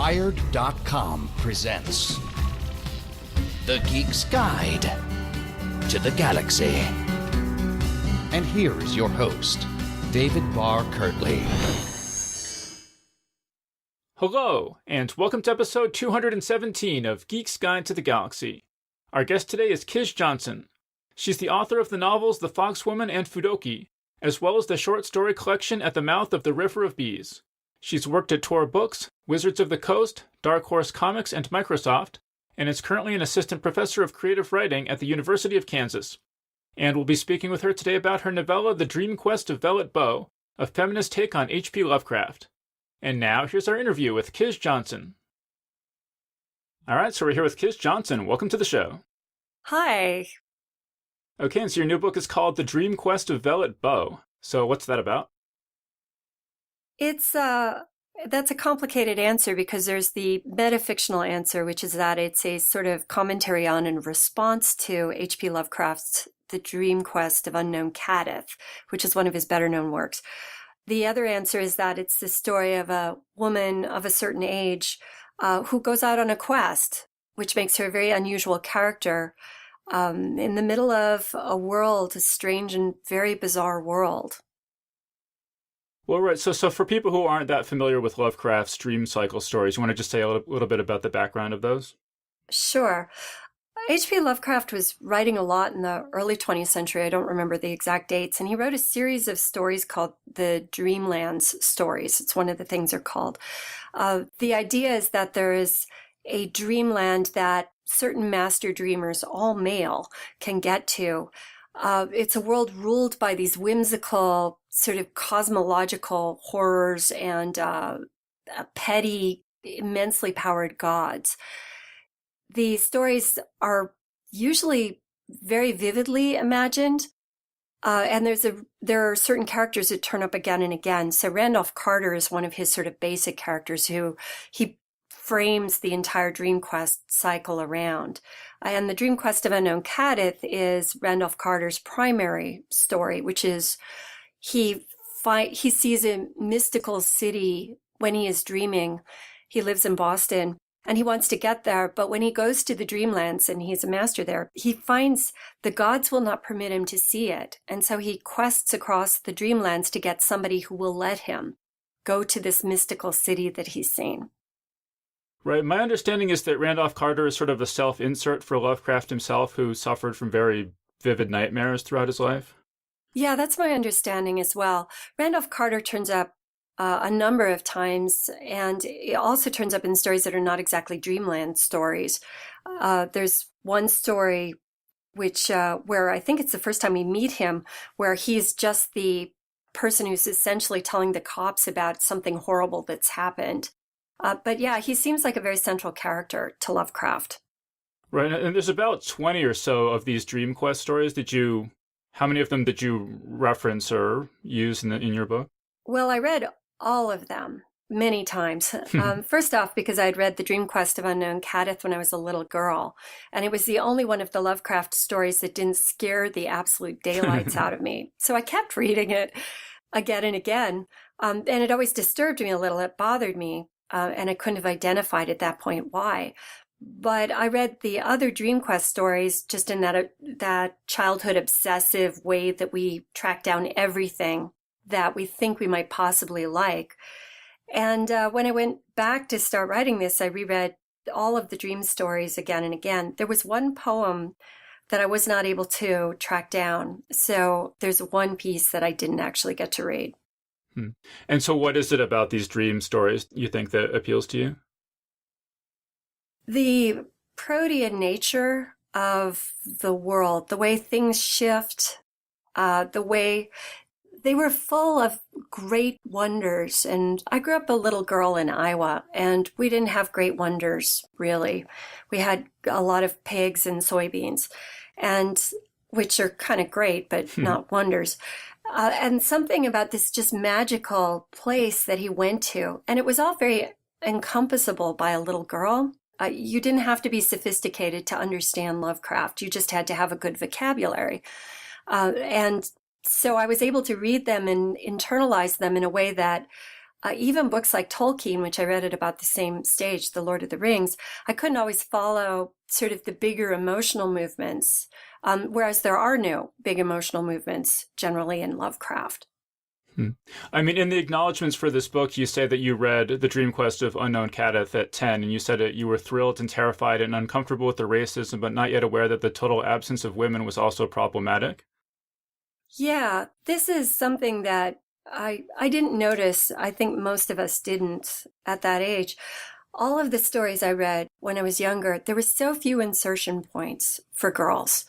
Wired.com presents The Geek's Guide to the Galaxy. And here is your host, David Barr Kirtley. Hello, and welcome to episode 217 of Geek's Guide to the Galaxy. Our guest today is Kij Johnson. She's the author of the novels The Foxwoman and Fudoki, as well as the short story collection At the Mouth of the River of Bees. She's worked at Tor Books, Wizards of the Coast, Dark Horse Comics, and Microsoft, and is currently an assistant professor of creative writing at the University of Kansas. And we'll be speaking with her today about her novella The Dream-Quest of Vellitt Boe, a feminist take on H.P. Lovecraft. And now, here's our interview with Kij Johnson. All right, so we're here with Kij Johnson. Welcome to the show. Hi. Okay, and so your new book is called The Dream-Quest of Vellitt Boe. So what's that about? That's a complicated answer because there's the metafictional answer, which is that it's a sort of commentary on and response to H.P. Lovecraft's The Dream-Quest of Unknown Kadith, which is one of his better-known works. The other answer is that it's the story of a woman of a certain age who goes out on a quest, which makes her a very unusual character in the middle of a world, a strange and very bizarre world. Well, right. So for people who aren't that familiar with Lovecraft's dream cycle stories, you want to just say a little bit about the background of those? Sure. H.P. Lovecraft was writing a lot in the early 20th century. I don't remember the exact dates. And he wrote a series of stories called the Dreamlands stories. It's one of the things they're called. The idea is that there is a dreamland that certain master dreamers, all male, can get to. It's a world ruled by these whimsical sort of cosmological horrors and petty, immensely powered gods. The stories are usually very vividly imagined, and there are certain characters that turn up again and again. So Randolph Carter is one of his sort of basic characters who he frames the entire Dream Quest cycle around. And the Dream Quest of Unknown Kadith is Randolph Carter's primary story, which is he sees a mystical city when he is dreaming. He lives in Boston and he wants to get there, but when he goes to the Dreamlands and he's a master there, he finds the gods will not permit him to see it. And so he quests across the Dreamlands to get somebody who will let him go to this mystical city that he's seen. Right. My understanding is that Randolph Carter is sort of a self-insert for Lovecraft himself, who suffered from very vivid nightmares throughout his life. Yeah, that's my understanding as well. Randolph Carter turns up a number of times, and it also turns up in stories that are not exactly dreamland stories. There's one story which where I think it's the first time we meet him, where he's just the person who's essentially telling the cops about something horrible that's happened. But yeah, he seems like a very central character to Lovecraft. Right, and there's about 20 or so of these Dream Quest stories. How many of them did you reference or use in your book? Well, I read all of them many times. First off, because I'd read The Dream Quest of Unknown Kadith when I was a little girl, and it was the only one of the Lovecraft stories that didn't scare the absolute daylights out of me. So I kept reading it again and again, and it always disturbed me a little. It bothered me. And I couldn't have identified at that point why. But I read the other Dream Quest stories just in that childhood obsessive way that we track down everything that we think we might possibly like. And when I went back to start writing this, I reread all of the dream stories again and again. There was one poem that I was not able to track down. So there's one piece that I didn't actually get to read. And so what is it about these dream stories you think that appeals to you? The protean nature of the world, the way things shift, the way they were full of great wonders. And I grew up a little girl in Iowa, and we didn't have great wonders, really. We had a lot of pigs and soybeans, and which are kind of great, but not wonders. And something about this just magical place that he went to. And it was all very encompassable by a little girl. You didn't have to be sophisticated to understand Lovecraft. You just had to have a good vocabulary. And so I was able to read them and internalize them in a way that even books like Tolkien, which I read at about the same stage, The Lord of the Rings, I couldn't always follow sort of the bigger emotional movements, whereas there are no big emotional movements generally in Lovecraft. I mean, in the acknowledgments for this book, you say that you read The Dream-Quest of Unknown Kadath at 10, and you said that you were thrilled and terrified and uncomfortable with the racism, but not yet aware that the total absence of women was also problematic. Yeah, this is something that I didn't notice. I think most of us didn't at that age. All of the stories I read when I was younger, there were so few insertion points for girls.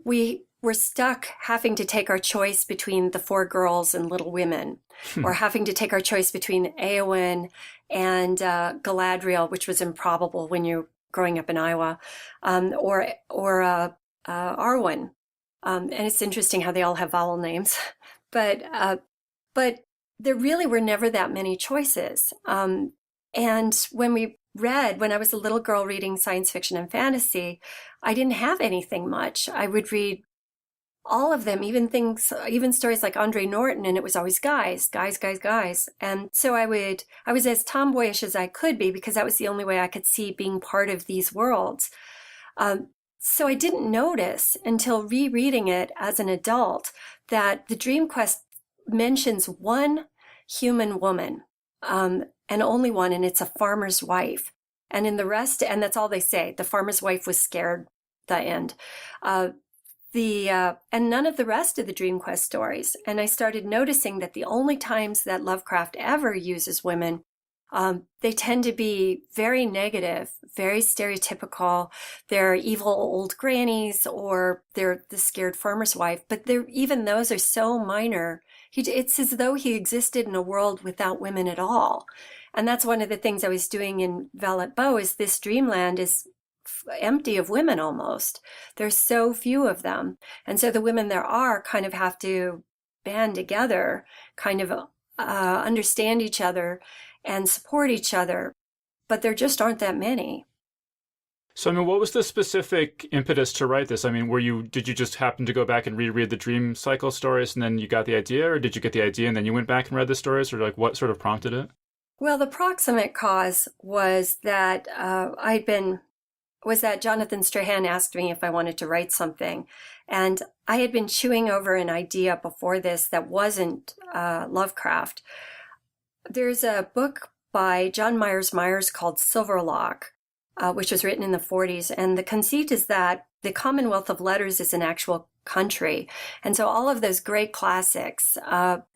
We were stuck having to take our choice between the four girls and Little Women, or having to take our choice between Éowyn and Galadriel, which was improbable when you're growing up in Iowa, or Arwen. And it's interesting how they all have vowel names, but there really were never that many choices. And when I was a little girl reading science fiction and fantasy, I didn't have anything much. I would read all of them, even stories like Andre Norton, and it was always guys. And so I was as tomboyish as I could be, because that was the only way I could see being part of these worlds. So I didn't notice until rereading it as an adult that the Dream-Quest mentions one human woman, and only one, and it's a farmer's wife. And in the rest, and that's all they say, the farmer's wife was scared, the end. And none of the rest of the Dream-Quest stories. And I started noticing that the only times that Lovecraft ever uses women, they tend to be very negative, very stereotypical. They're evil old grannies, or they're the scared farmer's wife. But even those are so minor. It's as though he existed in a world without women at all. And that's one of the things I was doing in Vellitt Boe, is this dreamland is empty of women almost. There's so few of them. And so the women there are kind of have to band together, kind of understand each other and support each other. But there just aren't that many. So, I mean, what was the specific impetus to write this? I mean, did you just happen to go back and reread the Dream Cycle stories and then you got the idea, or did you get the idea and then you went back and read the stories, or like what sort of prompted it? Well, the proximate cause was that Jonathan Strahan asked me if I wanted to write something. And I had been chewing over an idea before this that wasn't Lovecraft. There's a book by John Myers called Silverlock, which was written in the 40s. And the conceit is that the Commonwealth of Letters is an actual country. And so all of those great classics,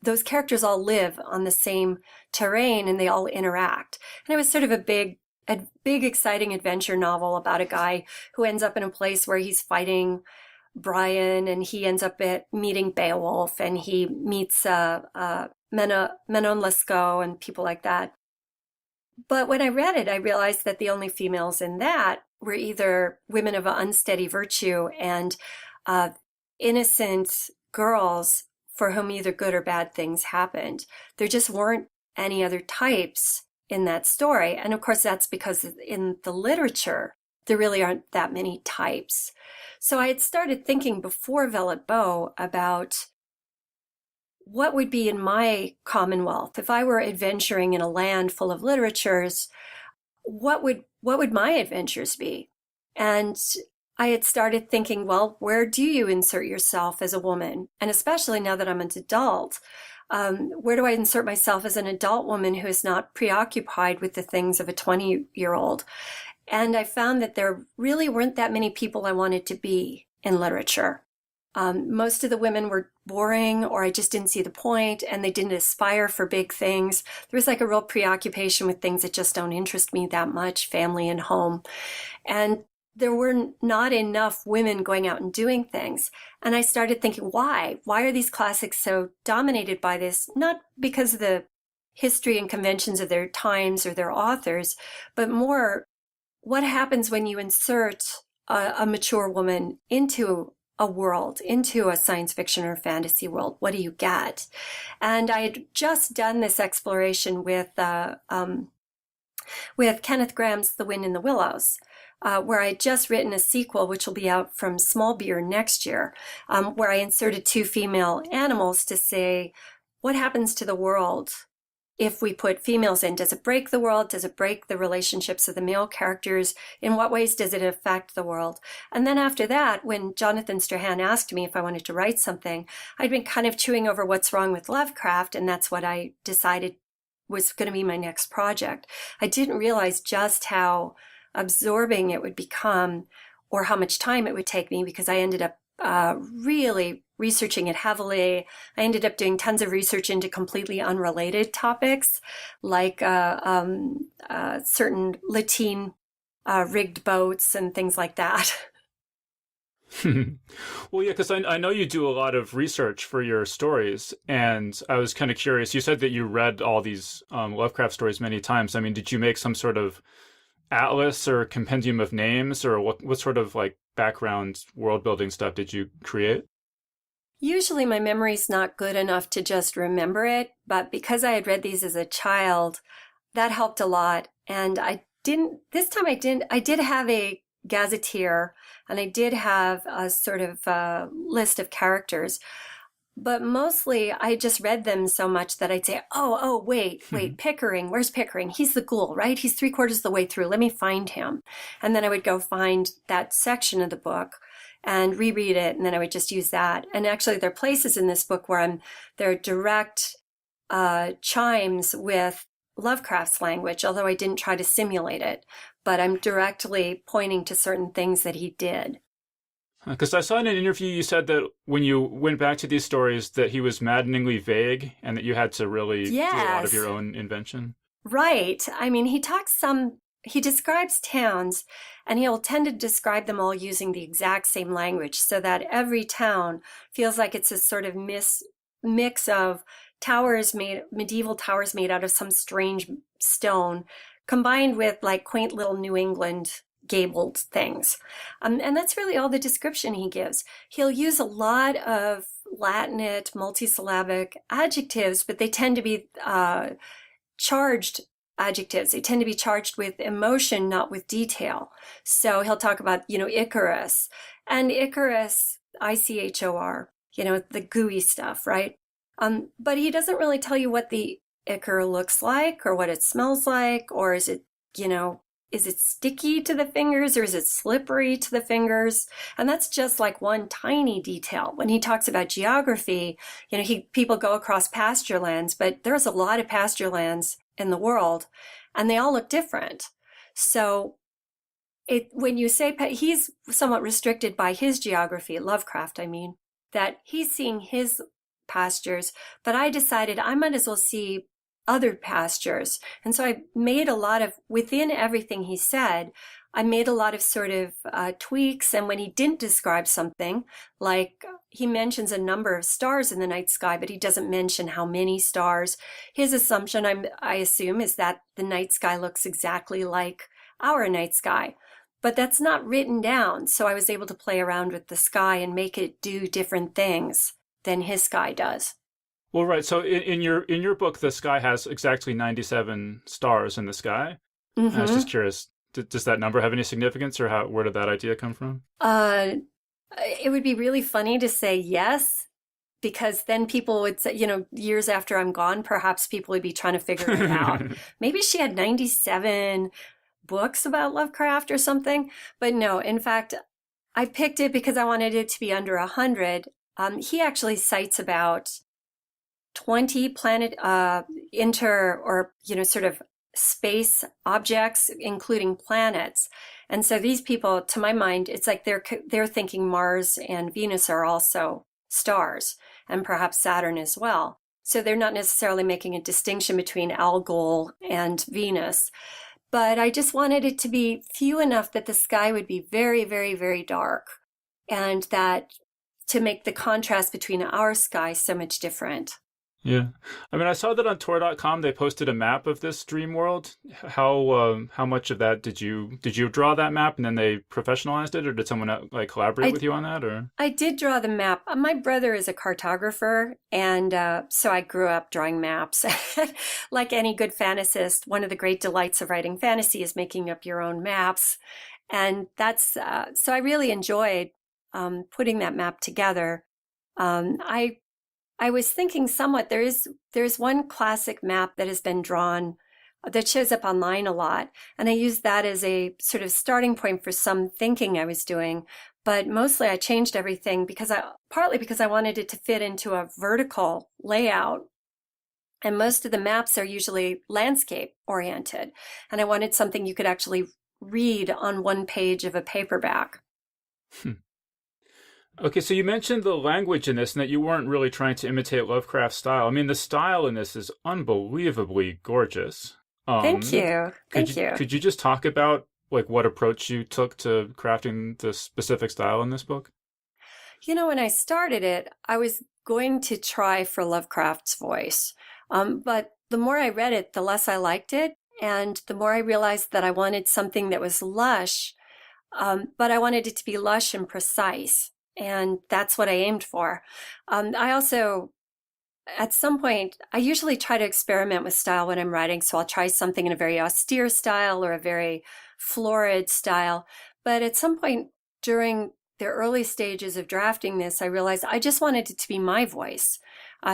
those characters all live on the same terrain and they all interact. And it was sort of a big, exciting adventure novel about a guy who ends up in a place where he's fighting Brian, and he ends up meeting Beowulf, and he meets Menon Lescaut and people like that. But when I read it, I realized that the only females in that were either women of unsteady virtue and innocent girls for whom either good or bad things happened. There just weren't any other types in that story. And of course, that's because in the literature, there really aren't that many types. So I had started thinking before Vellitt Boe about what would be in my Commonwealth if I were adventuring in a land full of literatures. What would my adventures be? And I had started thinking, well, where do you insert yourself as a woman? And especially now that I'm an adult, where do I insert myself as an adult woman who is not preoccupied with the things of a 20-year-old? And I found that there really weren't that many people I wanted to be in literature. Most of the women were boring, or I just didn't see the point, and they didn't aspire for big things. There was like a real preoccupation with things that just don't interest me that much, family and home. And there were not enough women going out and doing things. And I started thinking, why? Why are these classics so dominated by this? Not because of the history and conventions of their times or their authors, but more what happens when you insert a mature woman into a world, into a science fiction or fantasy world. What do you get? And I had just done this exploration with Kenneth Graham's The Wind in the Willows, where I had just written a sequel, which will be out from Small Beer next year, where I inserted two female animals to say, what happens to the world if we put females in, does it break the world? Does it break the relationships of the male characters? In what ways does it affect the world? And then after that, when Jonathan Strahan asked me if I wanted to write something, I'd been kind of chewing over what's wrong with Lovecraft, and that's what I decided was going to be my next project. I didn't realize just how absorbing it would become or how much time it would take me, because I ended up really researching it heavily. I ended up doing tons of research into completely unrelated topics, like certain lateen rigged boats and things like that. Well, yeah, because I know you do a lot of research for your stories, and I was kind of curious. You said that you read all these Lovecraft stories many times. I mean, did you make some sort of atlas or compendium of names, or what sort of like background world building stuff did you create? Usually my memory's not good enough to just remember it, but because I had read these as a child, that helped a lot. And I did have a gazetteer, and I did have a sort of list of characters, but mostly I just read them so much that I'd say, wait, Pickering, where's Pickering? He's the ghoul, right? He's 3/4 of the way through. Let me find him. And then I would go find that section of the book and reread it, and then I would just use that. And actually there are places in this book where there are direct chimes with Lovecraft's language, although I didn't try to simulate it, but I'm directly pointing to certain things that he did. Because I saw in an interview you said that when you went back to these stories that he was maddeningly vague and that you had to really do a lot of your own invention. Right. I mean, he describes towns, and he'll tend to describe them all using the exact same language, so that every town feels like it's a sort of mix of medieval towers made out of some strange stone, combined with like quaint little New England gabled things. And that's really all the description he gives. He'll use a lot of Latinate, multisyllabic adjectives, but they tend to be charged adjectives. They tend to be charged with emotion, not with detail. So he'll talk about, Icarus. And Icarus, Ichor, the gooey stuff, right? But he doesn't really tell you what the ichor looks like or what it smells like, or is it, is it sticky to the fingers or is it slippery to the fingers? And that's just like one tiny detail. When he talks about geography, people go across pasture lands, but there's a lot of pasture lands in the world and they all look different. So when you say he's somewhat restricted by his geography, Lovecraft, I mean, that he's seeing his pastures, but I decided I might as well see other pastures. And so I made within everything he said, I made a lot of sort of tweaks. And when he didn't describe something, like he mentions a number of stars in the night sky, but he doesn't mention how many stars. His assumption, I assume, is that the night sky looks exactly like our night sky. But that's not written down. So I was able to play around with the sky and make it do different things than his sky does. Well, right. So in your book, the sky has exactly 97 stars in the sky. Mm-hmm. I was just curious, does that number have any significance, or where did that idea come from? It would be really funny to say yes, because then people would say, years after I'm gone, perhaps people would be trying to figure it out. Maybe she had 97 books about Lovecraft or something. But no, in fact, I picked it because I wanted it to be under 100. He actually cites about 20 planet sort of space objects, including planets. And so these people, to my mind, it's like they're thinking Mars and Venus are also stars, and perhaps Saturn as well. So they're not necessarily making a distinction between Algol and Venus. But I just wanted it to be few enough that the sky would be very, very, very dark, and that to make the contrast between our sky so much different. Yeah. I mean, I saw that on Tor.com they posted a map of this dream world. How much of that did you draw that map and then they professionalized it, or did someone collaborate with you on that? Or I did draw the map. My brother is a cartographer, and so I grew up drawing maps. Like any good fantasist, one of the great delights of writing fantasy is making up your own maps, and that's so I really enjoyed putting that map together. I was thinking somewhat, there's one classic map that has been drawn that shows up online a lot. And I used that as a sort of starting point for some thinking I was doing. But mostly I changed everything partly because I wanted it to fit into a vertical layout. And most of the maps are usually landscape oriented. And I wanted something you could actually read on one page of a paperback. Okay, so you mentioned the language in this and that you weren't really trying to imitate Lovecraft's style. I mean, the style in this is unbelievably gorgeous. Thank you. Thank you. Could you just talk about like what approach you took to crafting the specific style in this book? When I started it, I was going to try for Lovecraft's voice. But the more I read it, the less I liked it. And the more I realized that I wanted something that was lush, but I wanted it to be lush and precise. And that's what I aimed for. I also, at some point, I usually try to experiment with style when I'm writing. So I'll try something in a very austere style or a very florid style. But at some point during the early stages of drafting this, I realized I just wanted it to be my voice.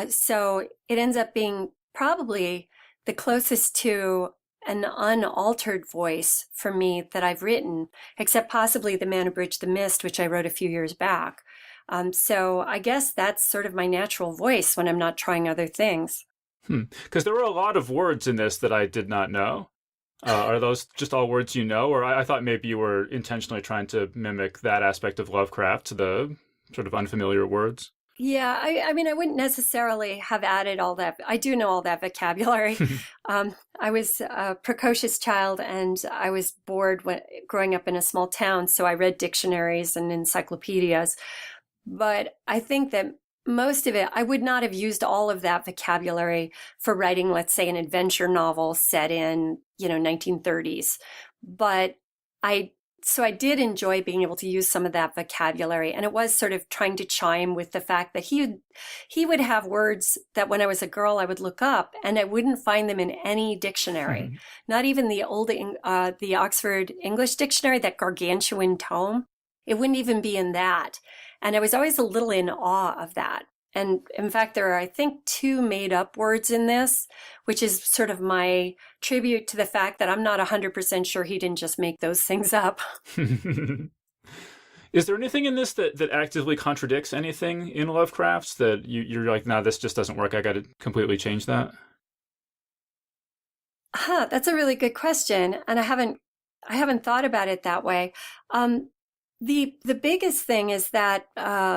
So it ends up being probably the closest to an unaltered voice for me that I've written, except possibly The Man Who Bridged the Mist, which I wrote a few years back. So I guess that's sort of my natural voice when I'm not trying other things. Because there were a lot of words in this that I did not know. Are those just all words you know? Or I thought maybe you were intentionally trying to mimic that aspect of Lovecraft, the sort of unfamiliar words. Yeah, I mean, I wouldn't necessarily have added all that. I do know all that vocabulary. I was a precocious child and I was bored growing up in a small town. So I read dictionaries and encyclopedias. But I think that most of it, I would not have used all of that vocabulary for writing, let's say, an adventure novel set in, 1930s. But So I did enjoy being able to use some of that vocabulary. And it was sort of trying to chime with the fact that he would have words that when I was a girl, I would look up and I wouldn't find them in any dictionary, not even the Oxford English Dictionary, that gargantuan tome. It wouldn't even be in that. And I was always a little in awe of that. And in fact, there are, I think, 2 made up words in this, which is sort of my tribute to the fact that I'm not 100% sure he didn't just make those things up. Is there anything in this that actively contradicts anything in Lovecraft's that you're like, no, this just doesn't work, I got to completely change that? That's a really good question. And I haven't thought about it that way. The biggest thing is that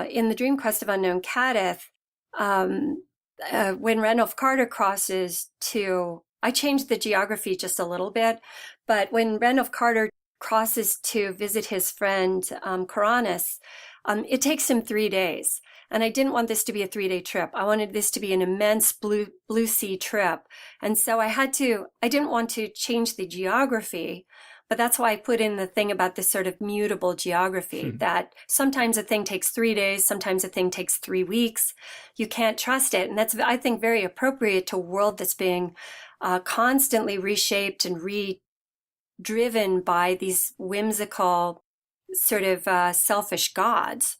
in the Dream-Quest of Unknown Kadith, when Randolph Carter crosses to, I changed the geography just a little bit, but when Randolph Carter crosses to visit his friend Coronis, it takes him 3 days. And I didn't want this to be a 3-day trip. I wanted this to be an immense blue sea trip. And so I didn't want to change the geography. But that's why I put in the thing about this sort of mutable geography, that sometimes a thing takes 3 days, sometimes a thing takes 3 weeks. You can't trust it. And that's, I think, very appropriate to a world that's being constantly reshaped and driven by these whimsical, sort of selfish gods.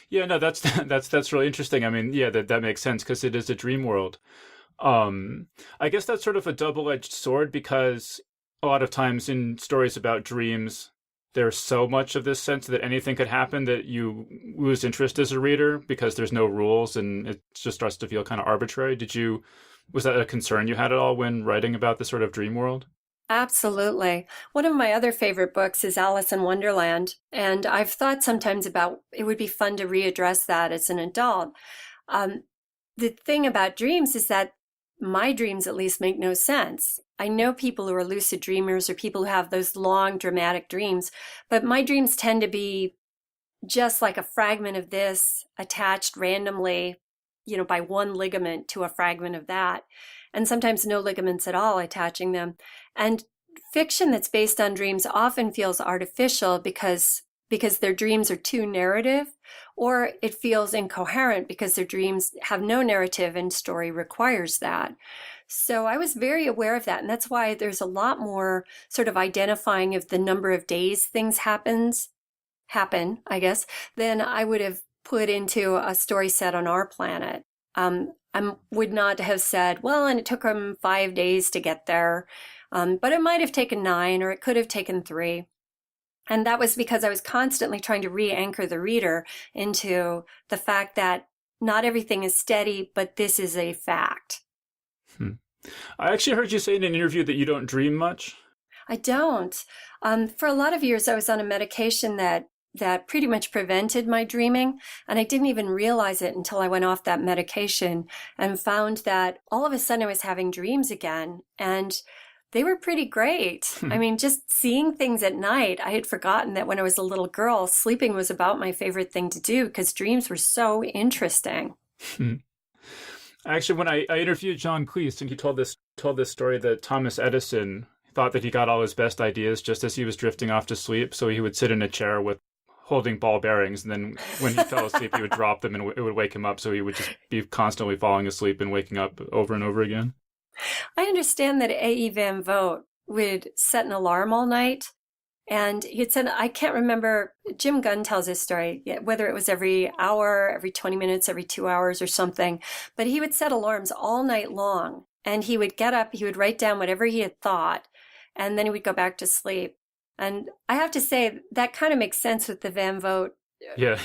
Yeah, no, that's really interesting. I mean, yeah, that makes sense because it is a dream world. I guess that's sort of a double-edged sword because a lot of times in stories about dreams, there's so much of this sense that anything could happen that you lose interest as a reader because there's no rules and it just starts to feel kind of arbitrary. Was that a concern you had at all when writing about this sort of dream world? Absolutely. One of my other favorite books is Alice in Wonderland. And I've thought sometimes about it would be fun to readdress that as an adult. The thing about dreams is that my dreams at least make no sense. I know people who are lucid dreamers or people who have those long dramatic dreams, but my dreams tend to be just like a fragment of this attached randomly, by one ligament to a fragment of that. And sometimes no ligaments at all attaching them. And fiction that's based on dreams often feels artificial because their dreams are too narrative, or it feels incoherent because their dreams have no narrative and story requires that. So I was very aware of that. And that's why there's a lot more sort of identifying of the number of days things happen, I guess, than I would have put into a story set on our planet. I would not have said, well, and it took him 5 days to get there, but it might have taken 9, or it could have taken 3. And that was because I was constantly trying to re-anchor the reader into the fact that not everything is steady, but this is a fact. I actually heard you say in an interview that you don't dream much. I don't. For a lot of years, I was on a medication that pretty much prevented my dreaming. And I didn't even realize it until I went off that medication and found that all of a sudden I was having dreams again. And they were pretty great. I mean, just seeing things at night. I had forgotten that when I was a little girl, sleeping was about my favorite thing to do because dreams were so interesting. Actually, when I interviewed John Cleese, and he told this story that Thomas Edison thought that he got all his best ideas just as he was drifting off to sleep. So he would sit in a chair with holding ball bearings, and then when he fell asleep, he would drop them and it would wake him up. So he would just be constantly falling asleep and waking up over and over again. I understand that A.E. Van Vogt would set an alarm all night. And he'd said, I can't remember, Jim Gunn tells this story, whether it was every hour, every 20 minutes, every 2 hours or something. But he would set alarms all night long. And he would get up, he would write down whatever he had thought, and then he would go back to sleep. And I have to say, that kind of makes sense with the Van Vogt. Yeah.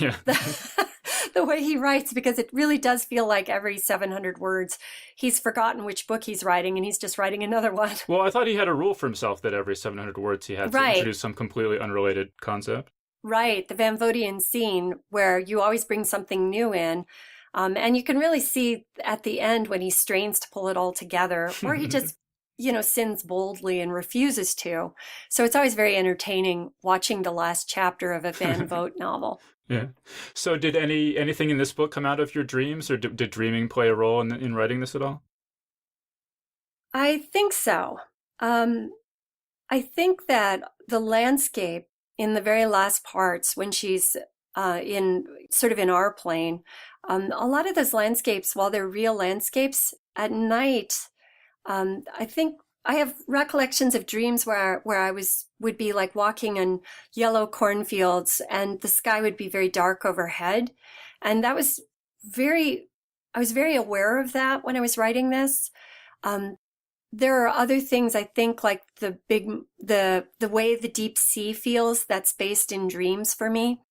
The way he writes, because it really does feel like every 700 words, he's forgotten which book he's writing, and he's just writing another one. Well, I thought he had a rule for himself that every 700 words he had to introduce some completely unrelated concept. Right. The Van Vogtian scene where you always bring something new in. And you can really see at the end when he strains to pull it all together, or he just, sins boldly and refuses to. So it's always very entertaining watching the last chapter of a Van Vogt novel. Yeah. So did anything in this book come out of your dreams, or did dreaming play a role in writing this at all? I think so. I think that the landscape in the very last parts, when she's in our plane, a lot of those landscapes, while they're real landscapes, at night, I think I have recollections of dreams where I would be like walking in yellow cornfields, and the sky would be very dark overhead. And I was very aware of that when I was writing this. There are other things, I think, like the way the deep sea feels, that's based in dreams for me.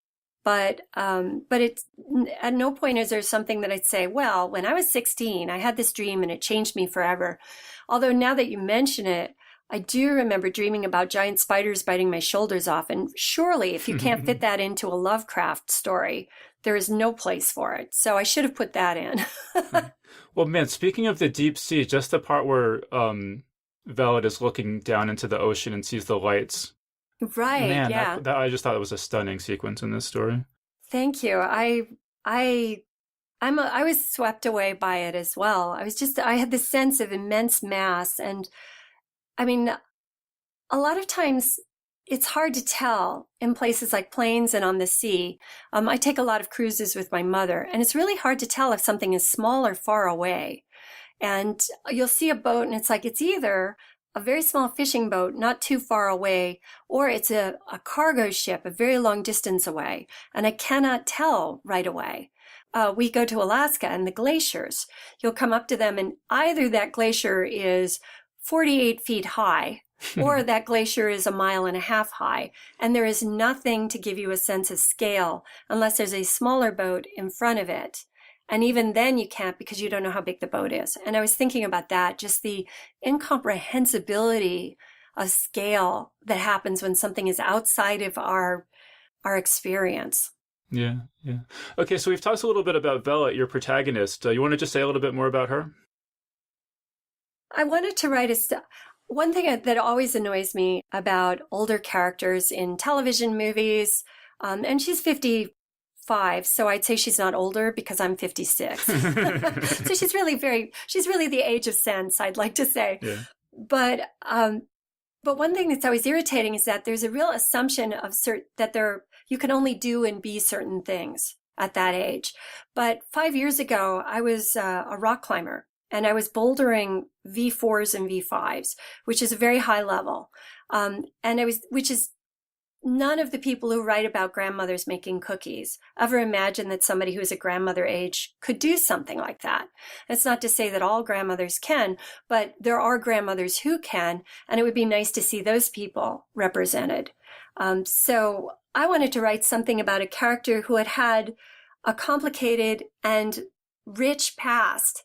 But it's at no point is there something that I'd say, well, when I was 16, I had this dream and it changed me forever. Although now that you mention it, I do remember dreaming about giant spiders biting my shoulders off. And surely if you can't fit that into a Lovecraft story, there is no place for it. So I should have put that in. Well, man, speaking of the deep sea, just the part where Vellitt is looking down into the ocean and sees the lights. Right. Man, yeah. that I just thought it was a stunning sequence in this story. Thank you. I was swept away by it as well. I had this sense of immense mass. And I mean, a lot of times it's hard to tell in places like plains and on the sea. I take a lot of cruises with my mother, and it's really hard to tell if something is small or far away. And you'll see a boat and it's like, it's either a very small fishing boat not too far away, or it's a cargo ship a very long distance away. And I cannot tell right away. We go to Alaska and the glaciers. You'll come up to them and either that glacier is 48 feet high or that glacier is 1.5 miles high. And there is nothing to give you a sense of scale unless there's a smaller boat in front of it. And even then you can't, because you don't know how big the boat is. And I was thinking about that, just the incomprehensibility of scale that happens when something is outside of our experience. Yeah. Okay, so we've talked a little bit about Vellitt, your protagonist. You want to just say a little bit more about her? I wanted to write one thing that always annoys me about older characters in television movies, and she's 55, so I'd say she's not older because I'm 56. So she's really the age of sense, I'd like to say. Yeah. But one thing that's always irritating is that there's a real assumption of you can only do and be certain things at that age. But 5 years ago, I was a rock climber, and I was bouldering V4s and V5s, which is a very high level. Which is none of the people who write about grandmothers making cookies ever imagine that somebody who's a grandmother age could do something like that. It's not to say that all grandmothers can, but there are grandmothers who can, and it would be nice to see those people represented. So I wanted to write something about a character who had a complicated and rich past,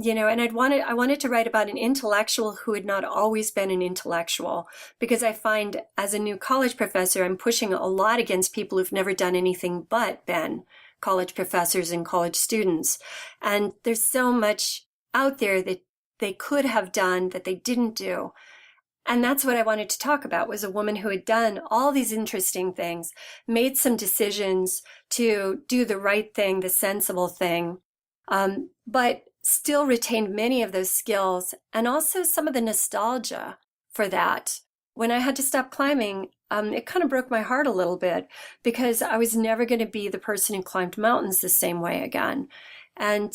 and I wanted to write about an intellectual who had not always been an intellectual, because I find as a new college professor, I'm pushing a lot against people who've never done anything but been college professors and college students. And there's so much out there that they could have done that they didn't do. And that's what I wanted to talk about, was a woman who had done all these interesting things, made some decisions to do the right thing, the sensible thing, but still retained many of those skills and also some of the nostalgia for that. When I had to stop climbing, it kind of broke my heart a little bit, because I was never going to be the person who climbed mountains the same way again. And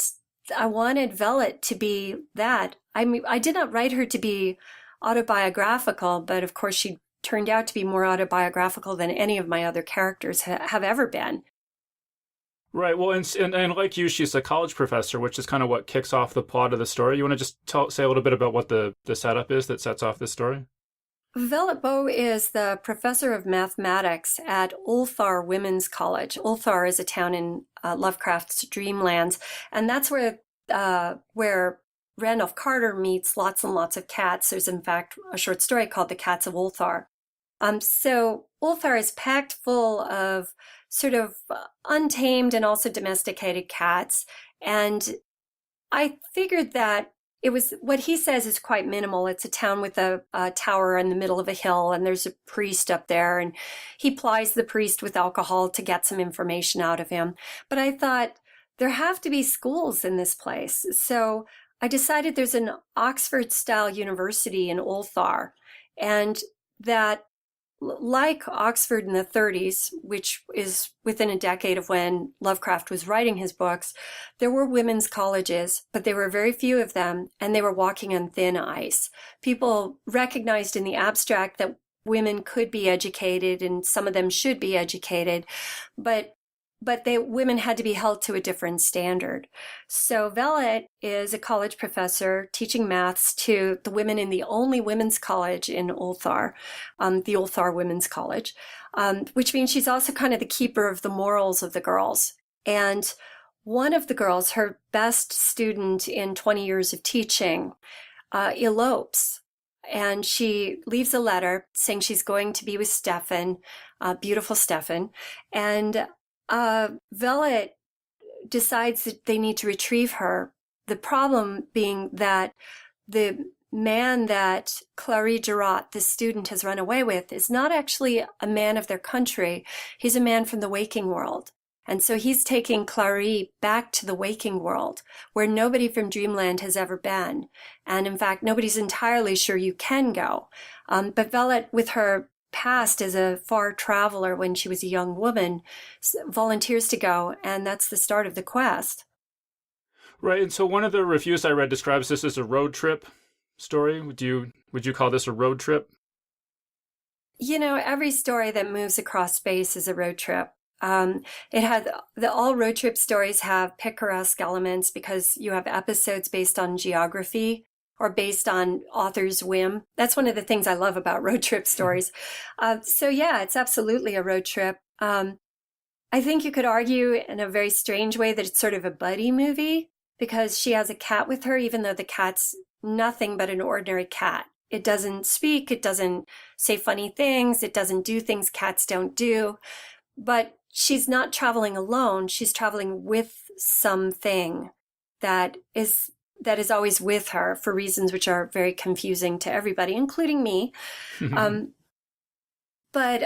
I wanted Vellitt to be that. I mean, I did not write her to be autobiographical, but of course she turned out to be more autobiographical than any of my other characters have ever been. Right. Well, and like you, she's a college professor, which is kind of what kicks off the plot of the story. You want to just say a little bit about what the setup is that sets off this story? Vellitt Boe is the professor of mathematics at Ulthar Women's College. Ulthar is a town in Lovecraft's Dreamlands, and that's where Randolph Carter meets lots and lots of cats. There's, in fact, a short story called The Cats of Ulthar. So Ulthar is packed full of sort of untamed and also domesticated cats. And I figured that it was, what he says is quite minimal. It's a town with a tower in the middle of a hill, and there's a priest up there, and he plies the priest with alcohol to get some information out of him. But I thought there have to be schools in this place. So I decided there's an Oxford-style university in Ulthar, and that, like Oxford in the 30s, which is within a decade of when Lovecraft was writing his books, there were women's colleges, but there were very few of them, and they were walking on thin ice. People recognized in the abstract that women could be educated, and some of them should be educated, but women had to be held to a different standard. So Vellitt is a college professor teaching maths to the women in the only women's college in Ulthar, the Ulthar Women's College, which means she's also kind of the keeper of the morals of the girls. And one of the girls, her best student in 20 years of teaching, elopes. And she leaves a letter saying she's going to be with Stefan, beautiful Stefan, and Vellitt decides that they need to retrieve her. The problem being that the man that Clary Gerard, the student, has run away with, is not actually a man of their country. He's a man from the waking world. And so he's taking Clary back to the waking world, where nobody from Dreamland has ever been. And in fact, nobody's entirely sure you can go. But Vellitt, with her past as a far traveler when she was a young woman, volunteers to go, and that's the start of the quest. Right, and so one of the reviews I read describes this as a road trip story. Would you call this a road trip? Every story that moves across space is a road trip. All road trip stories have picaresque elements because you have episodes based on geography or based on author's whim. That's one of the things I love about road trip stories. So yeah, it's absolutely a road trip. I think you could argue in a very strange way that it's sort of a buddy movie, because she has a cat with her, even though the cat's nothing but an ordinary cat. It doesn't speak, it doesn't say funny things, it doesn't do things cats don't do. But she's not traveling alone, she's traveling with something that is always with her for reasons which are very confusing to everybody, including me. But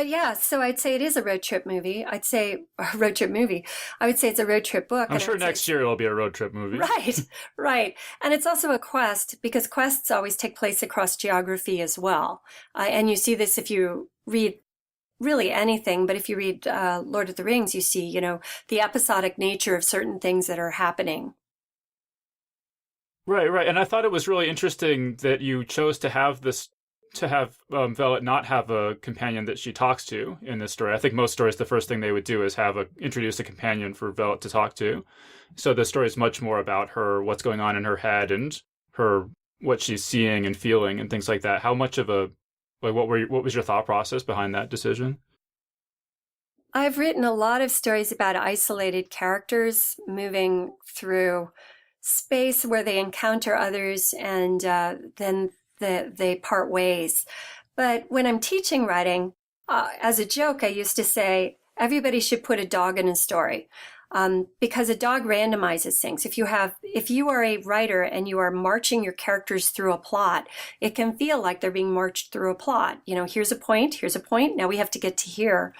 yeah, so I'd say it is a road trip movie. I would say it's a road trip book. I'm sure next year it'll be a road trip movie. Right. And it's also a quest, because quests always take place across geography as well. And you see this if you read really anything, but if you read Lord of the Rings, you see, the episodic nature of certain things that are happening. Right. And I thought it was really interesting that you chose to have this to have Vellitt not have a companion that she talks to in this story. I think most stories, the first thing they would do is introduce a companion for Vellitt to talk to. So the story is much more about her, what's going on in her head, and what she's seeing and feeling and things like that. How much of what was your thought process behind that decision? I've written a lot of stories about isolated characters moving through space where they encounter others and then they part ways. But when I'm teaching writing, as a joke, I used to say, everybody should put a dog in a story. Because a dog randomizes things. If you are a writer and you are marching your characters through a plot, it can feel like they're being marched through a plot. Here's a point, now we have to get to here.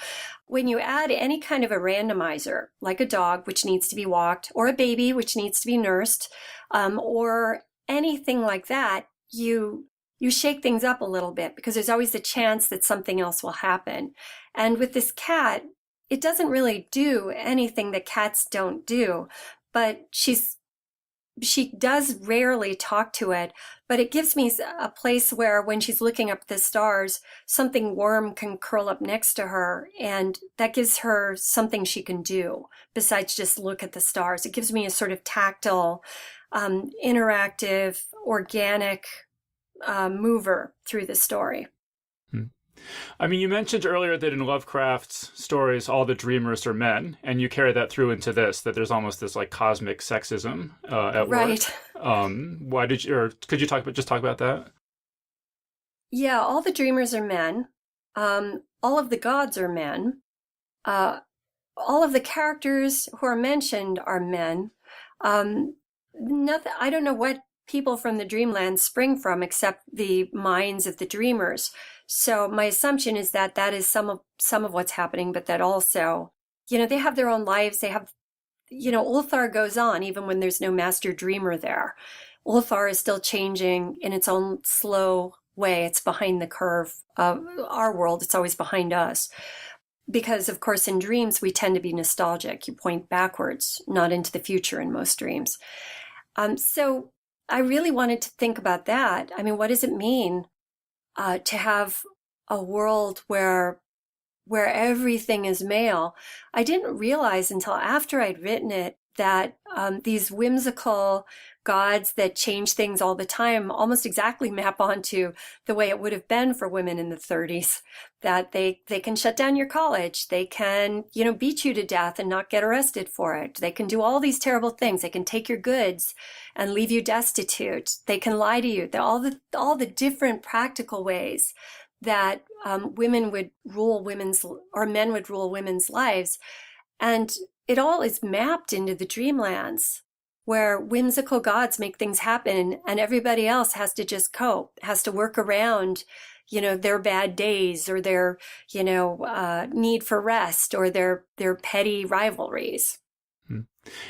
When you add any kind of a randomizer, like a dog, which needs to be walked, or a baby, which needs to be nursed, or anything like that, you shake things up a little bit because there's always the chance that something else will happen. And with this cat, it doesn't really do anything that cats don't do, but she does rarely talk to it, but it gives me a place where when she's looking up at the stars, something warm can curl up next to her, and that gives her something she can do besides just look at the stars. It gives me a sort of tactile, interactive, organic mover through the story. I mean, you mentioned earlier that in Lovecraft's stories, all the dreamers are men, and you carry that through into this, that there's almost this like cosmic sexism at right. work. Could you talk about that? Yeah, all the dreamers are men. All of the gods are men. All of the characters who are mentioned are men. Nothing. I don't know what people from the dreamland spring from except the minds of the dreamers. So my assumption is that is some of what's happening, but that also, they have their own lives. They have, Ulthar goes on even when there's no master dreamer there. Ulthar is still changing in its own slow way. It's behind the curve of our world. It's always behind us. Because, of course, in dreams, we tend to be nostalgic. You point backwards, not into the future in most dreams. So I really wanted to think about that. I mean, what does it mean to have a world where everything is male? I didn't realize until after I'd written it that these whimsical gods that change things all the time almost exactly map onto the way it would have been for women in the 30s, that they can shut down your college. They can, beat you to death and not get arrested for it. They can do all these terrible things. They can take your goods and leave you destitute. They can lie to you. All the different practical ways that men would rule women's lives. And it all is mapped into the dreamlands, where whimsical gods make things happen and everybody else has to just cope, has to work around, their bad days or their, need for rest or their petty rivalries.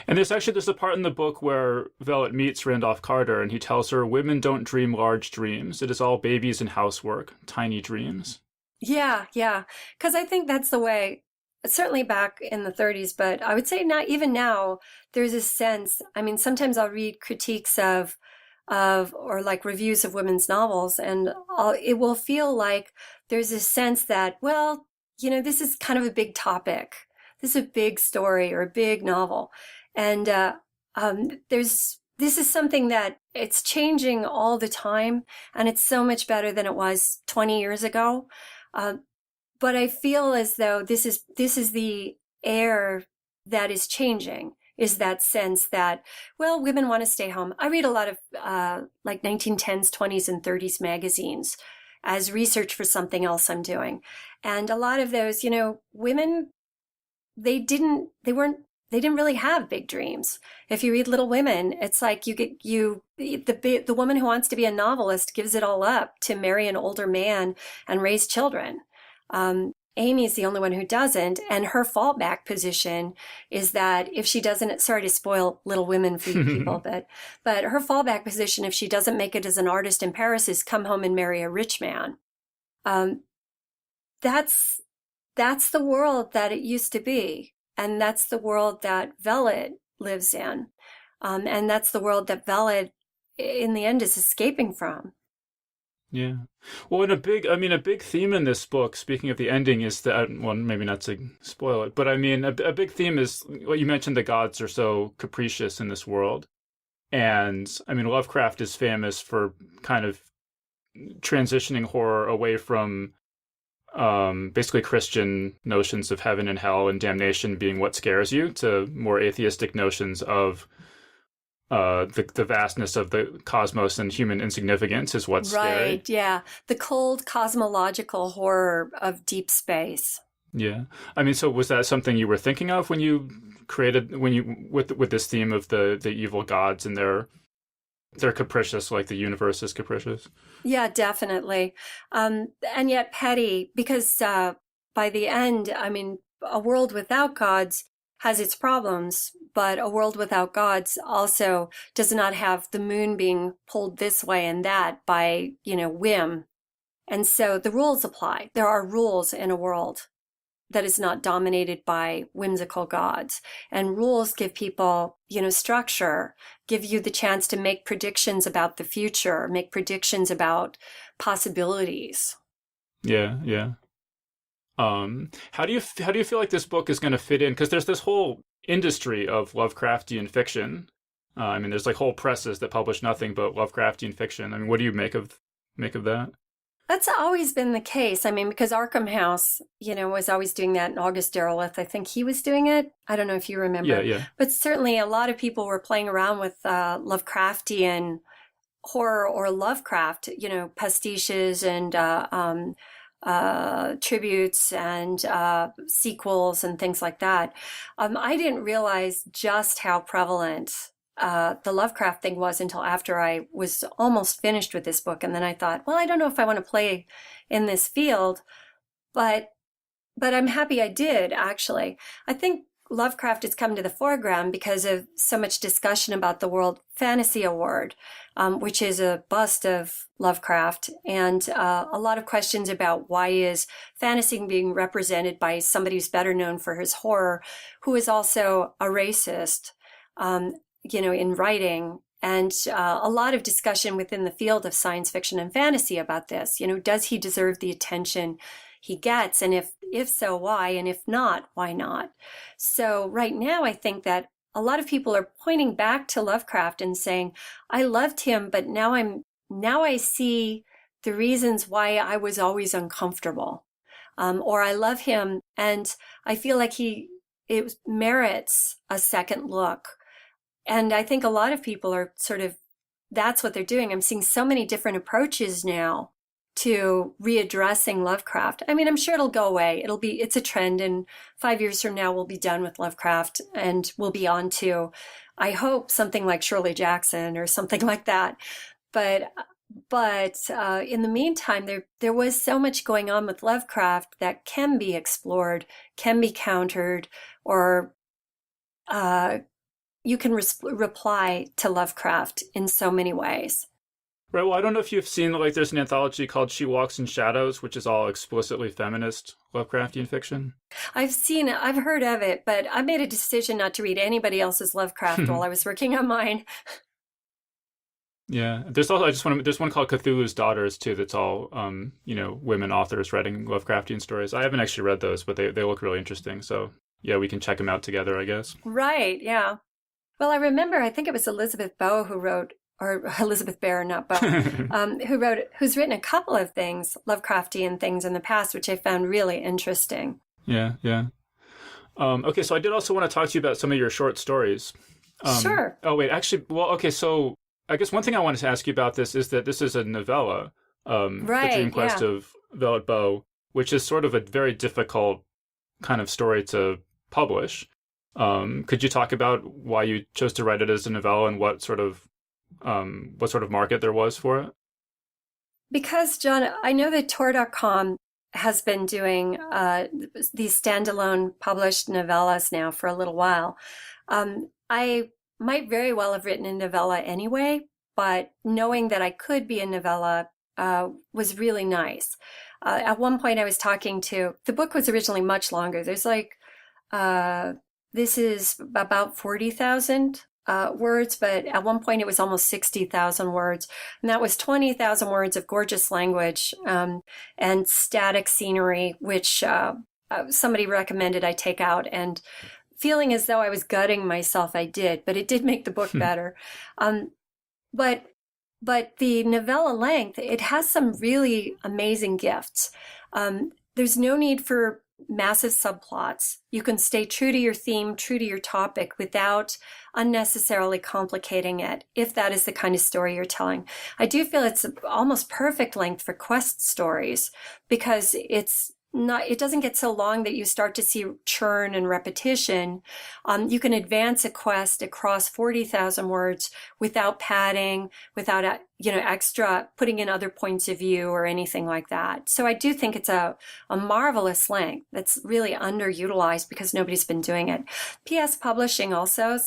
And there's a part in the book where Vellitt meets Randolph Carter and he tells her, women don't dream large dreams. It is all babies and housework, tiny dreams. Yeah. Because I think that's the way, certainly back in the 30s, but I would say not even now, there's a sense, I mean, sometimes I'll read critiques of or like reviews of women's novels, and it will feel like there's a sense that, well, this is kind of a big topic. This is a big story or a big novel. And this is something that it's changing all the time, and it's so much better than it was 20 years ago. But I feel as though this is the air that is changing, is that sense that, well, women want to stay home. I read a lot of like 1910s, 20s, and 30s magazines as research for something else I'm doing. And a lot of those, women, they didn't really have big dreams. If you read Little Women, it's like the woman who wants to be a novelist gives it all up to marry an older man and raise children. Amy's the only one who doesn't, and her fallback position is that if she doesn't, sorry to spoil Little Women for you people, but her fallback position, if she doesn't make it as an artist in Paris, is come home and marry a rich man. That's the world that it used to be, and that's the world that Vellitt lives in, and that's the world that Vellitt, in the end, is escaping from. Yeah. Well, and a big theme in this book, speaking of the ending, is that, well, maybe not to spoil it, but I mean, a big theme is what you mentioned, the gods are so capricious in this world. And I mean, Lovecraft is famous for kind of transitioning horror away from basically Christian notions of heaven and hell and damnation being what scares you to more atheistic notions of the vastness of the cosmos and human insignificance is what's scary. Right, yeah. The cold cosmological horror of deep space. Yeah. I mean, so was that something you were thinking of when you created with this theme of the evil gods and they're capricious, like the universe is capricious? Yeah, definitely. And yet petty, because by the end, I mean, a world without gods has its problems, but a world without gods also does not have the moon being pulled this way and that by, whim. And so the rules apply. There are rules in a world that is not dominated by whimsical gods. And rules give people, structure, give you the chance to make predictions about the future, make predictions about possibilities. Yeah, yeah. How do you feel like this book is going to fit in? Because there's this whole industry of Lovecraftian fiction. I mean, there's like whole presses that publish nothing but Lovecraftian fiction. I mean, what do you make of that? That's always been the case. I mean, because Arkham House, was always doing that, and August Derleth, I think he was doing it. I don't know if you remember. Yeah, yeah. But certainly a lot of people were playing around with Lovecraftian horror or Lovecraft, pastiches and tributes and sequels and things like that. I didn't realize just how prevalent the Lovecraft thing was until after I was almost finished with this book. And then I thought, well, I don't know if I want to play in this field, but I'm happy I did, actually. I think Lovecraft has come to the foreground because of so much discussion about the World Fantasy Award, which is a bust of Lovecraft, and a lot of questions about why is fantasy being represented by somebody who's better known for his horror, who is also a racist, in writing, and a lot of discussion within the field of science fiction and fantasy about this. Does he deserve the attention he gets? And if so, why? And if not, why not? So right now, I think that a lot of people are pointing back to Lovecraft and saying, I loved him, but now I see the reasons why I was always uncomfortable. Or I love him and I feel like it merits a second look. And I think a lot of people are that's what they're doing. I'm seeing so many different approaches now to readdressing Lovecraft. I mean, I'm sure it'll go away. It's a trend, and 5 years from now, we'll be done with Lovecraft and we'll be on to, I hope, something like Shirley Jackson or something like that. But in the meantime, there was so much going on with Lovecraft that can be explored, can be countered, or you can reply to Lovecraft in so many ways. Right. Well, I don't know if you've seen, like, there's an anthology called She Walks in Shadows, which is all explicitly feminist Lovecraftian fiction. I've seen it. I've heard of it, but I made a decision not to read anybody else's Lovecraft while I was working on mine. Yeah. There's one called Cthulhu's Daughters, too, that's all, women authors writing Lovecraftian stories. I haven't actually read those, but they look really interesting. So, yeah, we can check them out together, I guess. Right. Yeah. Well, I remember, I think it was Elizabeth Boe who wrote, or Elizabeth Bear, not Boe, who's written a couple of things, Lovecraftian things in the past, which I found really interesting. Yeah, yeah. Okay, so I did also want to talk to you about some of your short stories. Sure. Oh, wait, actually, well, okay, so I guess one thing I wanted to ask you about this is that this is a novella, right, The Dream-Quest of Vellitt Boe, which is sort of a very difficult kind of story to publish. Could you talk about why you chose to write it as a novella and what sort of market there was for it? Because, John, I know that Tor.com has been doing these standalone published novellas now for a little while. I might very well have written a novella anyway, but knowing that I could be a novella was really nice. At one point I was the book was originally much longer. There's this is about 40,000 words, but at one point it was almost 60,000 words. And that was 20,000 words of gorgeous language and static scenery, which somebody recommended I take out. And feeling as though I was gutting myself, I did, but it did make the book better. But the novella length, it has some really amazing gifts. There's no need for massive subplots. You can stay true to your theme, true to your topic without unnecessarily complicating it, if that is the kind of story you're telling. I do feel it's almost perfect length for quest stories because it doesn't get so long that you start to see churn and repetition. You can advance a quest across 40,000 words without padding, without extra putting in other points of view or anything like that. So I do think it's a marvelous length that's really underutilized because nobody's been doing it. PS Publishing also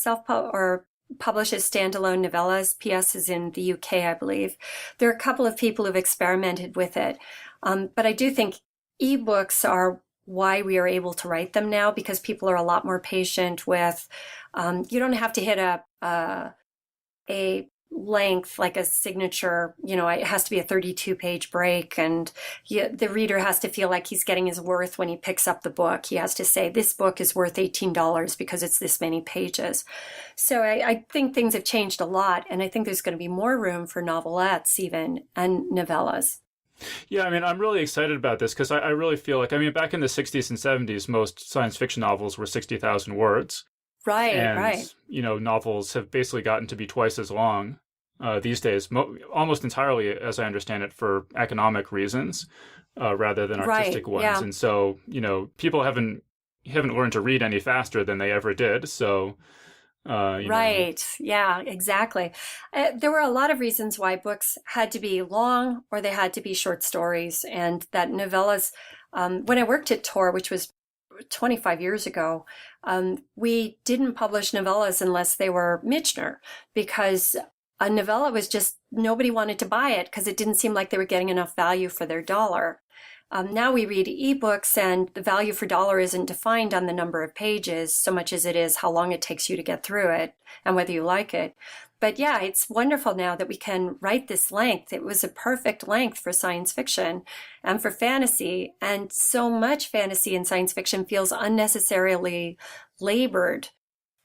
publishes standalone novellas. PS is in the UK, I believe. There are a couple of people who've experimented with it. But I do think ebooks are why we are able to write them now because people are a lot more patient with, you don't have to hit a length like a signature, it has to be a 32-page break and the reader has to feel like he's getting his worth when he picks up the book. He has to say, this book is worth $18 because it's this many pages. So I think things have changed a lot and I think there's going to be more room for novelettes even and novellas. Yeah, I mean, I'm really excited about this because I really feel like, back in the 60s and 70s, most science fiction novels were 60,000 words. Right, and, right. Novels have basically gotten to be twice as long these days, almost entirely, as I understand it, for economic reasons rather than artistic ones. Yeah. And so, people haven't learned to read any faster than they ever did. So right. Yeah, exactly. There were a lot of reasons why books had to be long or they had to be short stories and that novellas, when I worked at Tor, which was 25 years ago, we didn't publish novellas unless they were Michener because a novella was just, nobody wanted to buy it because it didn't seem like they were getting enough value for their dollar. Now we read ebooks and the value for dollar isn't defined on the number of pages so much as it is how long it takes you to get through it and whether you like it. But yeah, it's wonderful now that we can write this length. It was a perfect length for science fiction and for fantasy. And so much fantasy and science fiction feels unnecessarily labored.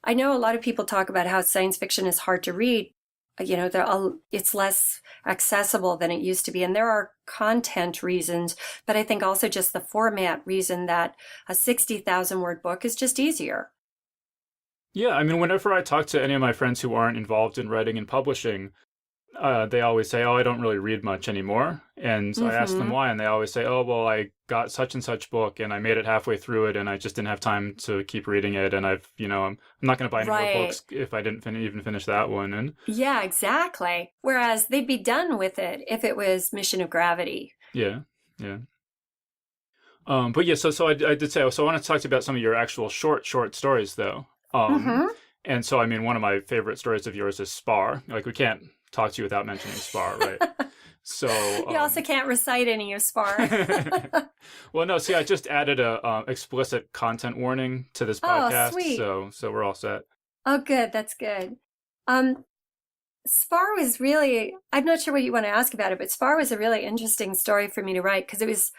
I know a lot of people talk about how science fiction is hard to read. It's less accessible than it used to be. And there are content reasons, but I think also just the format reason that a 60,000 word book is just easier. Yeah, whenever I talk to any of my friends who aren't involved in writing and publishing, they always say, I don't really read much anymore. And I ask them why, and they always say, well, I got such and such book and I made it halfway through it and I just didn't have time to keep reading it. And I'm not going to buy any more books if I didn't even finish that one. And yeah, exactly. Whereas they'd be done with it if it was Mission of Gravity. Yeah. But yeah, so I did say, so I want to talk to you about some of your actual short stories though. And so, one of my favorite stories of yours is Spar. Like, we can't talk to you without mentioning Spar, right? So you also can't recite any of Spar. Well, no, see, I just added a explicit content warning to this podcast. Sweet. So we're all set. Oh, good. That's good. Spar was really, I'm not sure what you want to ask about it, but Spar was a really interesting story for me to write because it was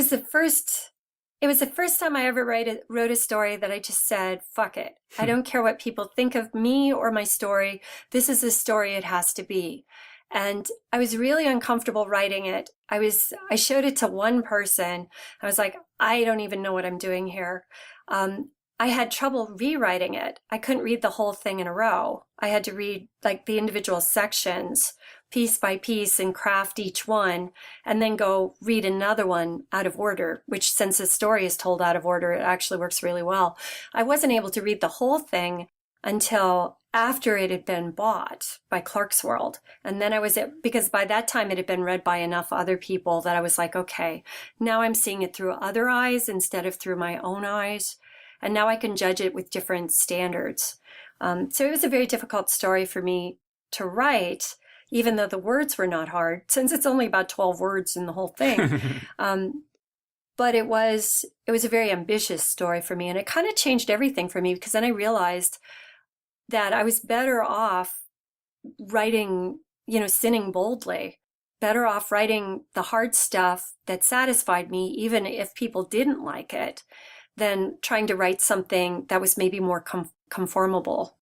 the first time I ever wrote a story that I just said, fuck it. I don't care what people think of me or my story. This is the story it has to be. And I was really uncomfortable writing it. I showed it to one person. I was like, I don't even know what I'm doing here. I had trouble rewriting it. I couldn't read the whole thing in a row. I had to read like the individual sections piece by piece and craft each one and then go read another one out of order, which since the story is told out of order, it actually works really well. I wasn't able to read the whole thing until after it had been bought by Clarkesworld. And then because by that time it had been read by enough other people that I was like, okay, now I'm seeing it through other eyes instead of through my own eyes. And now I can judge it with different standards. So it was a very difficult story for me to write, even though the words were not hard, since it's only about 12 words in the whole thing. But it was a very ambitious story for me. And it kind of changed everything for me because then I realized that I was better off writing, sinning boldly, better off writing the hard stuff that satisfied me, even if people didn't like it, than trying to write something that was maybe more conformable.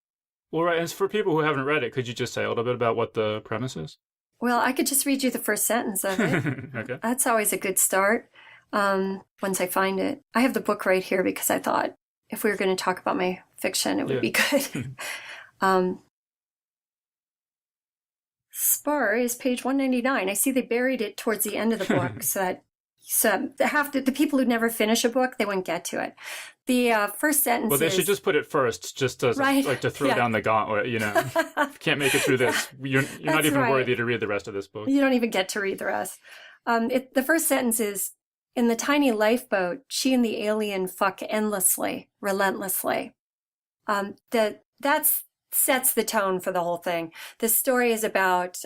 Well, right. And for people who haven't read it, could you just say a little bit about what the premise is? Well, I could just read you the first sentence of it. Okay. That's always a good start. Once I find it. I have the book right here because I thought if we were going to talk about my fiction, it would be good. Spar is page 199. I see they buried it towards the end of the book so the people who never finish a book, they wouldn't get to it. The first sentence Well, they should just put it first, just to, like to throw down the gauntlet, If you can't make it through this, you're not even worthy to read the rest of this book. You don't even get to read the rest. The first sentence is, in the tiny lifeboat, she and the alien fuck endlessly, relentlessly. That sets the tone for the whole thing. The story is about,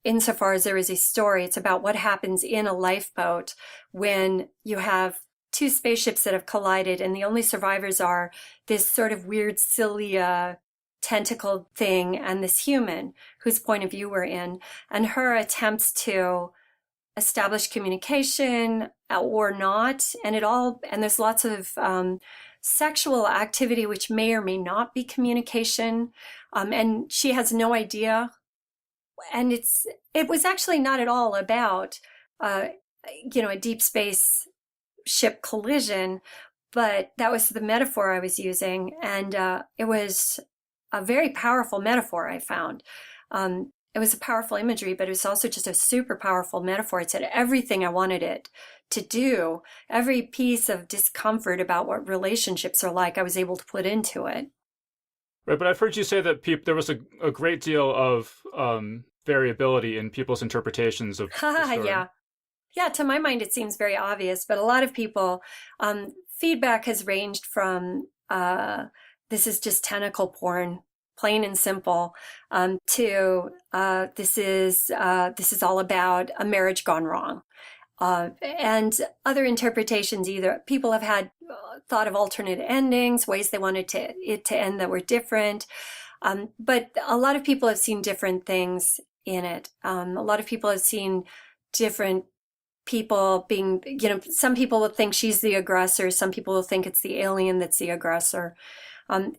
insofar as there is a story, it's about what happens in a lifeboat when you have two spaceships that have collided and the only survivors are this sort of weird cilia tentacled thing and this human whose point of view we're in, and her attempts to establish communication or not, and there's lots of sexual activity which may or may not be communication, and she has no idea. And it was actually not at all about a deep space ship collision, but that was the metaphor I was using, and it was a very powerful metaphor, I found. It was a powerful imagery, but it was also just a super powerful metaphor. It said everything I wanted it to do. Every piece of discomfort about what relationships are like, I was able to put into it. Right, but I've heard you say that there was a great deal of variability in people's interpretations of the story. Yeah, to my mind, it seems very obvious, but a lot of people, feedback has ranged from this is just tentacle porn, plain and simple, to this is all about a marriage gone wrong. And other interpretations, either people have had thought of alternate endings, ways they wanted it to end that were different. But a lot of people have seen different things in it. A lot of people have seen different people being, some people will think she's the aggressor. Some people will think it's the alien that's the aggressor.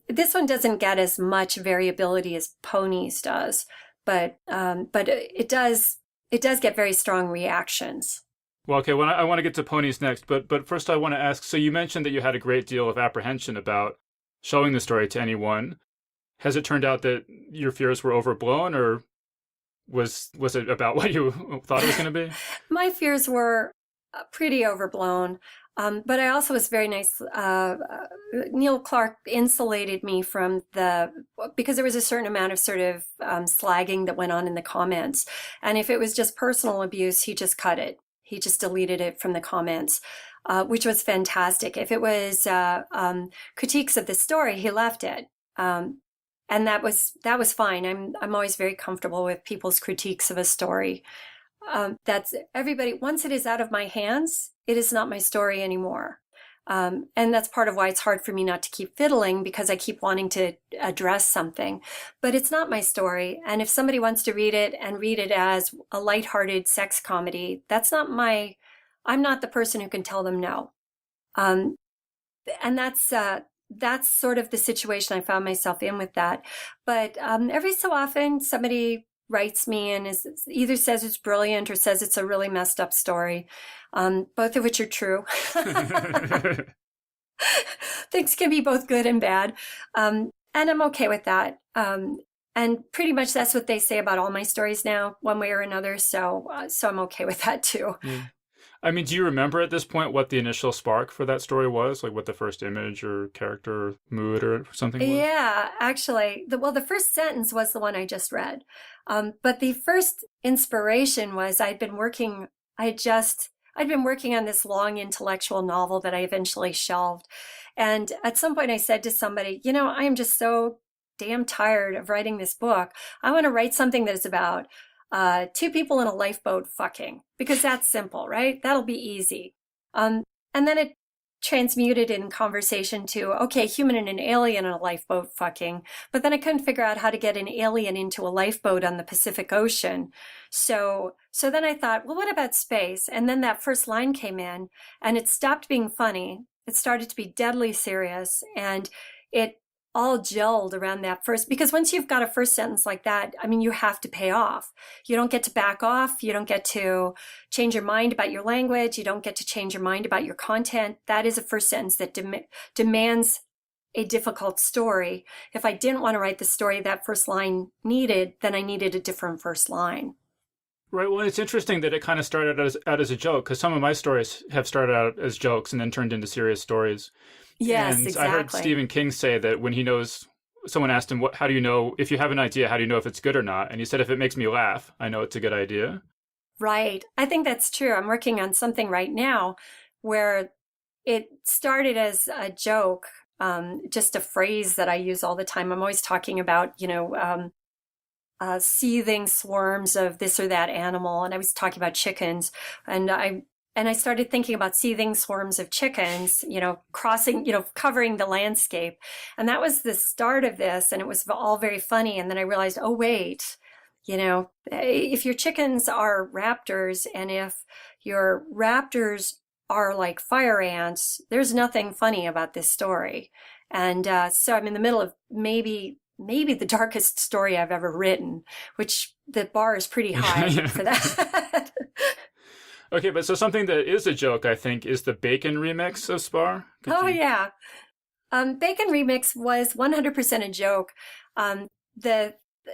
This one doesn't get as much variability as Ponies does, but it does get very strong reactions. Well, okay, I want to get to Ponies next, but first I want to ask, so you mentioned that you had a great deal of apprehension about showing the story to anyone. Has it turned out that your fears were overblown, or was it about what you thought it was going to be? My fears were pretty overblown, but I also was very nice. Neil Clark insulated me from because there was a certain amount of sort of slagging that went on in the comments. And if it was just personal abuse, he just cut it. He just deleted it from the comments, which was fantastic. If it was critiques of the story, he left it. And that was fine. I'm always very comfortable with people's critiques of a story. That's everybody. Once it is out of my hands, it is not my story anymore. And that's part of why it's hard for me not to keep fiddling, because I keep wanting to address something. But it's not my story. And if somebody wants to read it and read it as a lighthearted sex comedy, I'm not the person who can tell them no. And that's sort of the situation I found myself in with that. But every so often, somebody writes me and either says it's brilliant or says it's a really messed up story, both of which are true. Things can be both good and bad. And I'm okay with that. And pretty much that's what they say about all my stories now, one way or another. So I'm okay with that too. Yeah. I mean, do you remember at this point what the initial spark for that story was? Like what the first image or character or mood or something was? Yeah, actually. The first sentence was the one I just read. But the first inspiration was I'd been working on this long intellectual novel that I eventually shelved. And at some point I said to somebody, I am just so damn tired of writing this book. I want to write something that is about two people in a lifeboat fucking, because that's simple, right? That'll be easy. And then transmuted in conversation to, okay, human and an alien on a lifeboat fucking, but then I couldn't figure out how to get an alien into a lifeboat on the Pacific Ocean. So then I thought, well, what about space? And then that first line came in, and it stopped being funny. It started to be deadly serious, and it all gelled around that first, because once you've got a first sentence like that, I mean, you have to pay off. You don't get to back off. You don't get to change your mind about your language. You don't get to change your mind about your content. That is a first sentence that demands a difficult story. If I didn't want to write the story that first line needed, then I needed a different first line. Right. Well, it's interesting that it kind of started out as a joke, because some of my stories have started out as jokes and then turned into serious stories. Yes, and exactly. I heard Stephen King say that when he knows, someone asked him, how do you know, if you have an idea, how do you know if it's good or not? And he said, if it makes me laugh, I know it's a good idea. Right. I think that's true. I'm working on something right now where it started as a joke, just a phrase that I use all the time. I'm always talking about, seething swarms of this or that animal. And I was talking about chickens, and I started thinking about seething swarms of chickens, crossing, covering the landscape. And that was the start of this. And it was all very funny. And then I realized, oh, wait, if your chickens are raptors, and if your raptors are like fire ants, there's nothing funny about this story. And so I'm in the middle of maybe the darkest story I've ever written, which the bar is pretty high for that. Okay, but so something that is a joke, I think, is the Bacon remix of Spar. Yeah. Bacon remix was 100% a joke.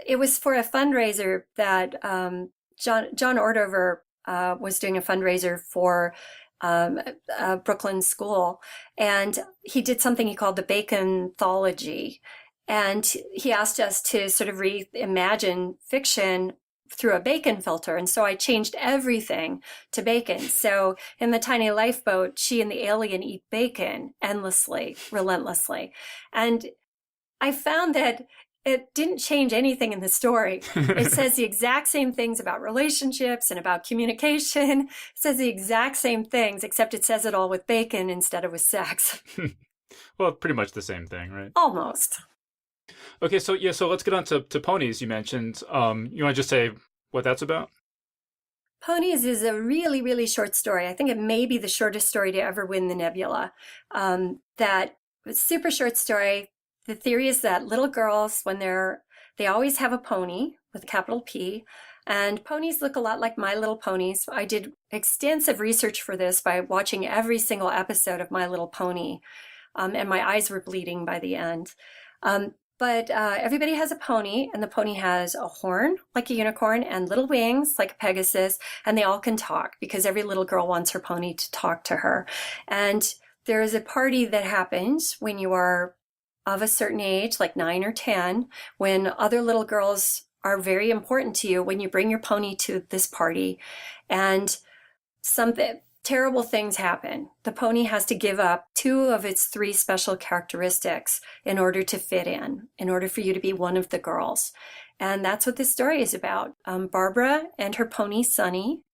It was for a fundraiser that John Ordover was doing a fundraiser for a Brooklyn school, and he did something he called the Baconthology. And he asked us to sort of reimagine fiction through a bacon filter. And so I changed everything to bacon. So in the tiny lifeboat, she and the alien eat bacon endlessly, relentlessly. And I found that it didn't change anything in the story. It says the exact same things about relationships and about communication. It says the exact same things, except it says it all with bacon instead of with sex. Well, pretty much the same thing, right? Almost. Okay, so let's get on to Ponies, you mentioned. You want to just say what that's about? Ponies is a really, really short story. I think it may be the shortest story to ever win the Nebula. That super short story. The theory is that little girls, when they always have a pony with a capital P, and ponies look a lot like My Little Ponies. I did extensive research for this by watching every single episode of My Little Pony, and my eyes were bleeding by the end. But everybody has a pony, and the pony has a horn like a unicorn and little wings like a Pegasus, and they all can talk because every little girl wants her pony to talk to her. And there is a party that happens when you are of a certain age, like 9 or 10, when other little girls are very important to you, when you bring your pony to this party, and something terrible things happen. The pony has to give up 2 of its 3 special characteristics in order to fit in order for you to be one of the girls. And that's what this story is about. Barbara and her pony, Sunny,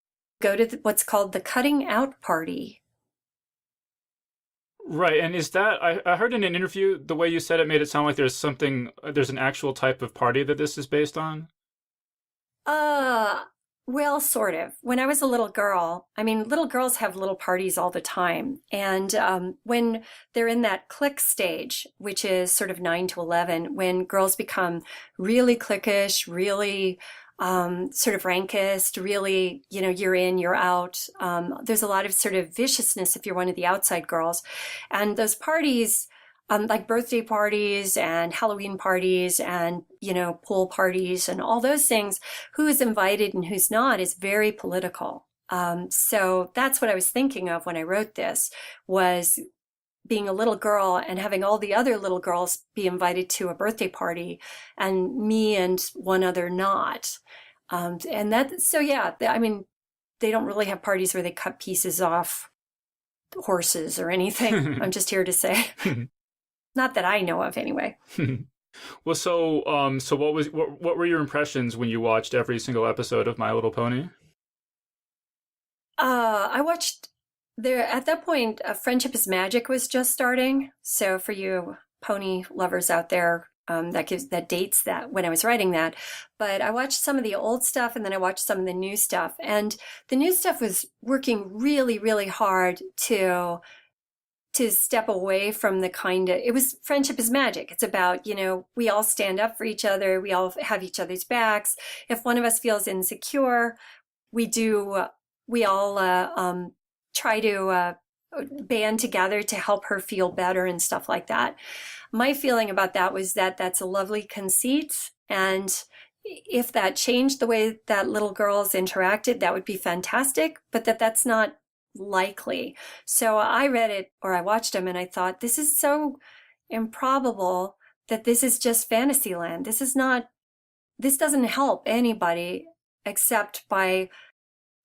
go to what's called the cutting out party. Right, and is that, I heard in an interview, the way you said it made it sound like there's an actual type of party that this is based on? Well, sort of. When I was a little girl, little girls have little parties all the time. And when they're in that clique stage, which is sort of 9 to 11, when girls become really cliquish, really sort of rankist, really, you're in, you're out. There's a lot of sort of viciousness if you're one of the outside girls. And those parties, like birthday parties and Halloween parties and, pool parties and all those things, who is invited and who's not is very political. So that's what I was thinking of when I wrote this, was being a little girl and having all the other little girls be invited to a birthday party and me and one other not. And that, so yeah, they don't really have parties where they cut pieces off horses or anything. I'm just here to say. Not that I know of, anyway. Well, so what were your impressions when you watched every single episode of My Little Pony? I watched there at that point, Friendship is Magic was just starting. So for you pony lovers out there, that dates that when I was writing that. But I watched some of the old stuff and then I watched some of the new stuff. And the new stuff was working really, really hard to step away from the it was Friendship is Magic. It's about, we all stand up for each other. We all have each other's backs. If one of us feels insecure, we all try to band together to help her feel better and stuff like that. My feeling about that was that that's a lovely conceit. And if that changed the way that little girls interacted, that would be fantastic, but that's not likely. So I read it, or I watched them, and I thought, this is so improbable that this is just Fantasyland. This doesn't help anybody except by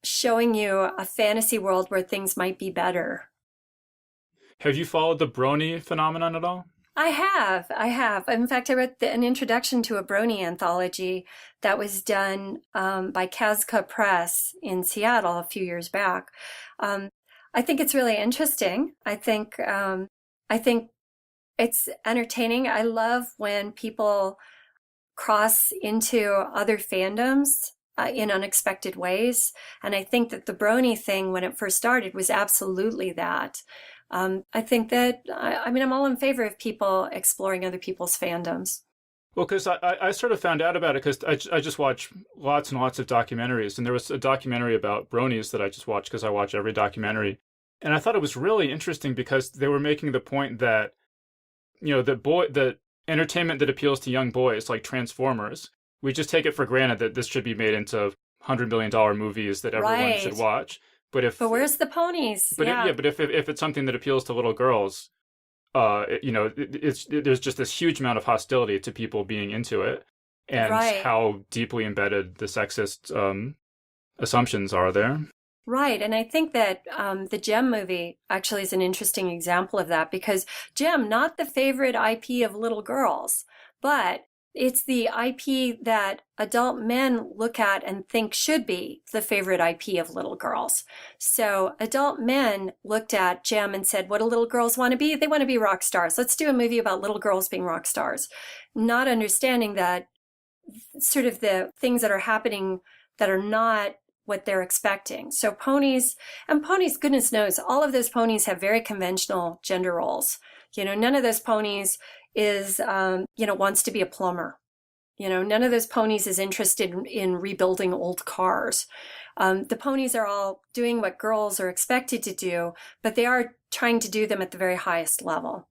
showing you a fantasy world where things might be better. Have you followed the brony phenomenon at all? I have. In fact, I wrote an introduction to a brony anthology that was done by Kazka Press in Seattle a few years back. I think it's really interesting. I think it's entertaining. I love when people cross into other fandoms in unexpected ways. And I think that the brony thing, when it first started, was absolutely that. I think that, I'm all in favor of people exploring other people's fandoms. Well, because I sort of found out about it because I just watch lots and lots of documentaries. And there was a documentary about bronies that I just watched because I watch every documentary. And I thought it was really interesting because they were making the point that, the entertainment that appeals to young boys, like Transformers, we just take it for granted that this should be made into $100 million movies that everyone should watch. But where's the ponies? But if it's something that appeals to little girls, there's just this huge amount of hostility to people being into it, and how deeply embedded the sexist assumptions are there. Right, and I think that the Gem movie actually is an interesting example of that, because Gem, not the favorite IP of little girls, but it's the IP that adult men look at and think should be the favorite IP of little girls. So adult men looked at Gem and said, what do little girls want to be? They want to be rock stars. Let's do a movie about little girls being rock stars. Not understanding that sort of the things that are happening that are not what they're expecting. So ponies, goodness knows, all of those ponies have very conventional gender roles. None of those ponies is, wants to be a plumber. None of those ponies is interested in rebuilding old cars. The ponies are all doing what girls are expected to do, but they are trying to do them at the very highest level.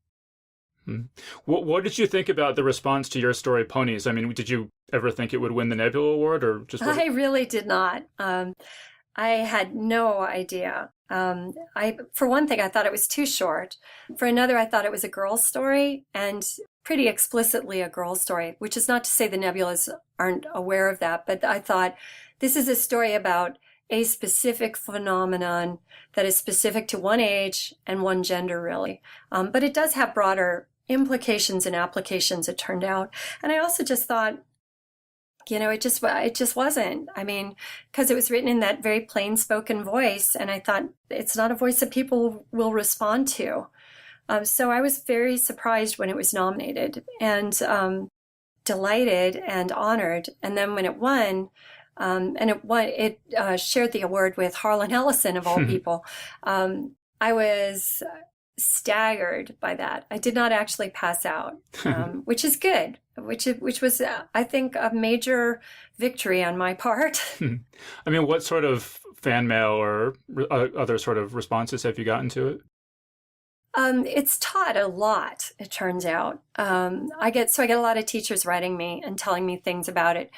What did you think about the response to your story, Ponies? I mean, did you ever think it would win the Nebula Award, or just? I really did not. I had no idea. For one thing, I thought it was too short. For another, I thought it was a girl's story, and pretty explicitly a girl's story, which is not to say the Nebulas aren't aware of that, but I thought this is a story about a specific phenomenon that is specific to one age and one gender, really. But it does have broader implications and applications, it turned out. And I also just thought, it just wasn't. I mean, because it was written in that very plain spoken voice, and I thought it's not a voice that people will respond to. So I was very surprised when it was nominated, and delighted and honored. And then when it won, it shared the award with Harlan Ellison of all people. I was staggered by that. I did not actually pass out, which is good, which was, I think, a major victory on my part. I mean, what sort of fan mail or other sort of responses have you gotten to it? It's taught a lot, it turns out. I get a lot of teachers writing me and telling me things about it.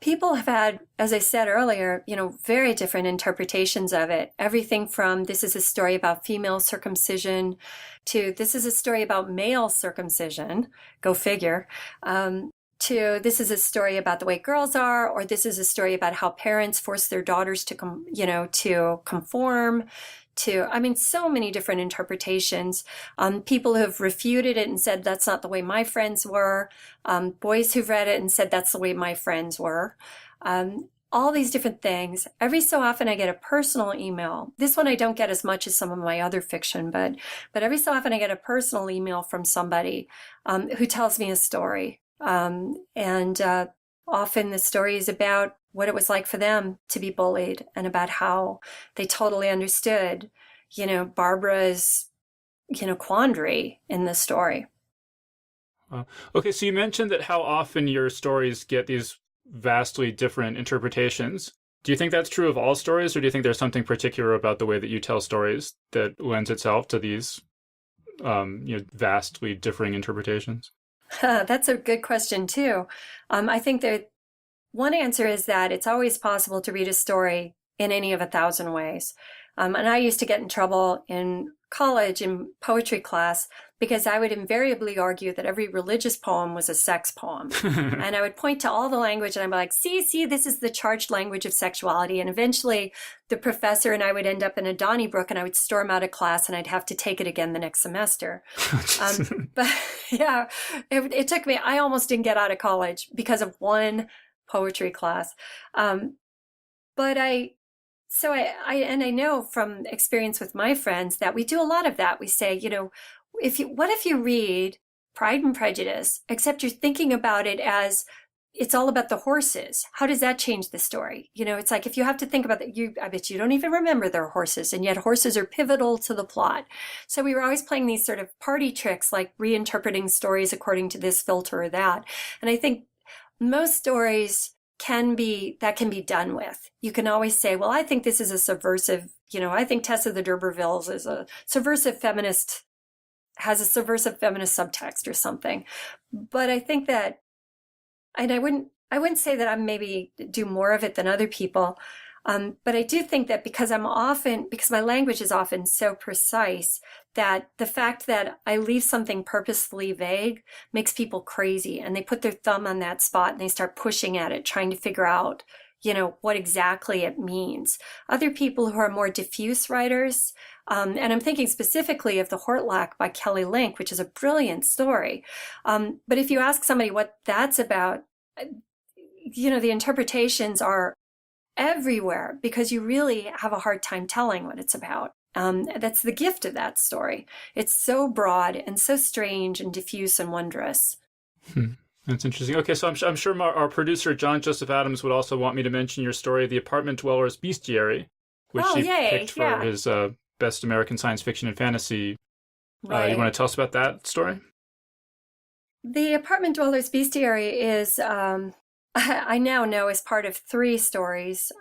People have had, as I said earlier, very different interpretations of it. Everything from this is a story about female circumcision to this is a story about male circumcision, go figure, to this is a story about the way girls are, or this is a story about how parents force their daughters to conform. So many different interpretations. People who've refuted it and said, that's not the way my friends were. Boys who've read it and said, that's the way my friends were. all these different things. Every so often I get a personal email. This one I don't get as much as some of my other fiction, but every so often I get a personal email from somebody who tells me a story. Often the story is about what it was like for them to be bullied and about how they totally understood, Barbara's, quandary in the story. Okay, so you mentioned that how often your stories get these vastly different interpretations. Do you think that's true of all stories, or do you think there's something particular about the way that you tell stories that lends itself to these vastly differing interpretations? That's a good question, too. I think that one answer is that it's always possible to read a story in any of 1,000 ways. And I used to get in trouble in college in poetry class because I would invariably argue that every religious poem was a sex poem. And I would point to all the language and I'd be like, see, this is the charged language of sexuality. And eventually the professor and I would end up in a Donnybrook and I would storm out of class and I'd have to take it again the next semester. But yeah, it took me, I almost didn't get out of college because of one poetry class. But I know from experience with my friends that we do a lot of that. We say, what if you read Pride and Prejudice, except you're thinking about it as it's all about the horses? How does that change the story? It's like if you have to think about that, I bet you don't even remember their horses, and yet horses are pivotal to the plot. So we were always playing these sort of party tricks, like reinterpreting stories according to this filter or that. And I think most stories can be done with. You can always say, well, I think this is a subversive, I think Tess of the D'Urbervilles is a subversive feminist, has a subversive feminist subtext or something. But I think that, and I wouldn't say that I maybe do more of it than other people. But I do think that because my language is often so precise, that the fact that I leave something purposefully vague makes people crazy, and they put their thumb on that spot and they start pushing at it, trying to figure out, what exactly it means. Other people who are more diffuse writers, and I'm thinking specifically of The Hortlack by Kelly Link, which is a brilliant story. But if you ask somebody what that's about, the interpretations are everywhere because you really have a hard time telling what it's about. That's the gift of that story. It's so broad and so strange and diffuse and wondrous. That's interesting. Okay, so I'm sure our producer, John Joseph Adams, would also want me to mention your story, The Apartment Dweller's Bestiary, which he picked for his Best American Science Fiction and Fantasy. Right. You want to tell us about that story? The Apartment Dweller's Bestiary is, I now know, is part of 3 stories.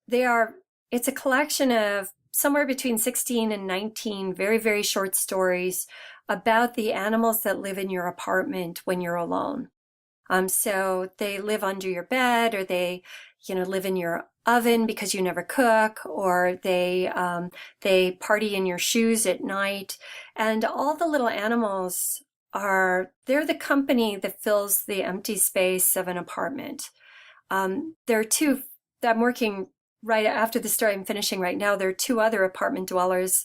It's a collection of somewhere between 16 and 19 very, very short stories about the animals that live in your apartment when you're alone. So they live under your bed, or they, live in your oven because you never cook, or they party in your shoes at night. And all the little animals they're the company that fills the empty space of an apartment. There are 2, I'm working right after the story I'm finishing right now. There are 2 other apartment dwellers,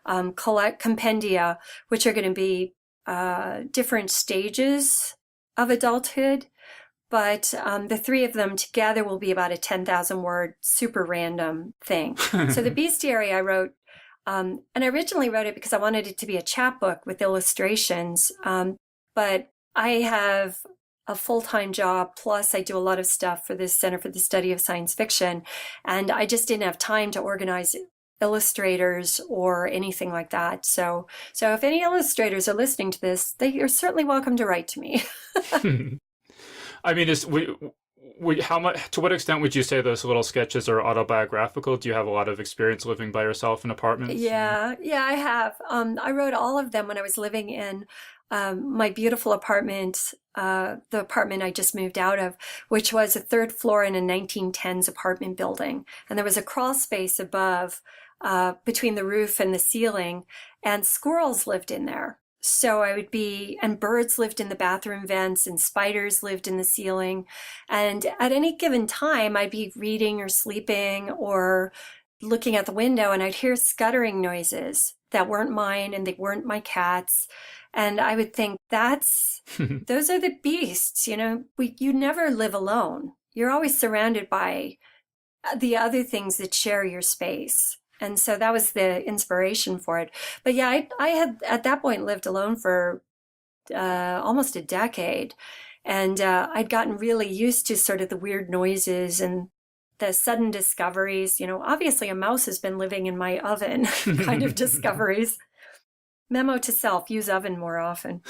compendia, which are going to be different stages of adulthood. But the 3 of them together will be about a 10,000 word super random thing. So the Bestiary I wrote, and I originally wrote it because I wanted it to be a chapbook with illustrations. But I have a full-time job, plus I do a lot of stuff for the Center for the Study of Science Fiction. And I just didn't have time to organize illustrators or anything like that. So if any illustrators are listening to this, they are certainly welcome to write to me. I mean, to what extent would you say those little sketches are autobiographical? Do you have a lot of experience living by yourself in apartments? Yeah, I have. I wrote all of them when I was living in my beautiful apartment, the apartment I just moved out of, which was a 3rd floor in a 1910s apartment building. And there was a crawl space above, between the roof and the ceiling, and squirrels lived in there. So and birds lived in the bathroom vents, and spiders lived in the ceiling. And at any given time, I'd be reading or sleeping or looking at the window, and I'd hear scuttering noises that weren't mine, and they weren't my cats. And I would think those are the beasts, you never live alone. you're always surrounded by the other things that share your space. And so that was the inspiration for it. But yeah, I had at that point lived alone for almost a decade. And I'd gotten really used to sort of the weird noises and the sudden discoveries. Obviously a mouse has been living in my oven kind of discoveries. Memo to self, use oven more often.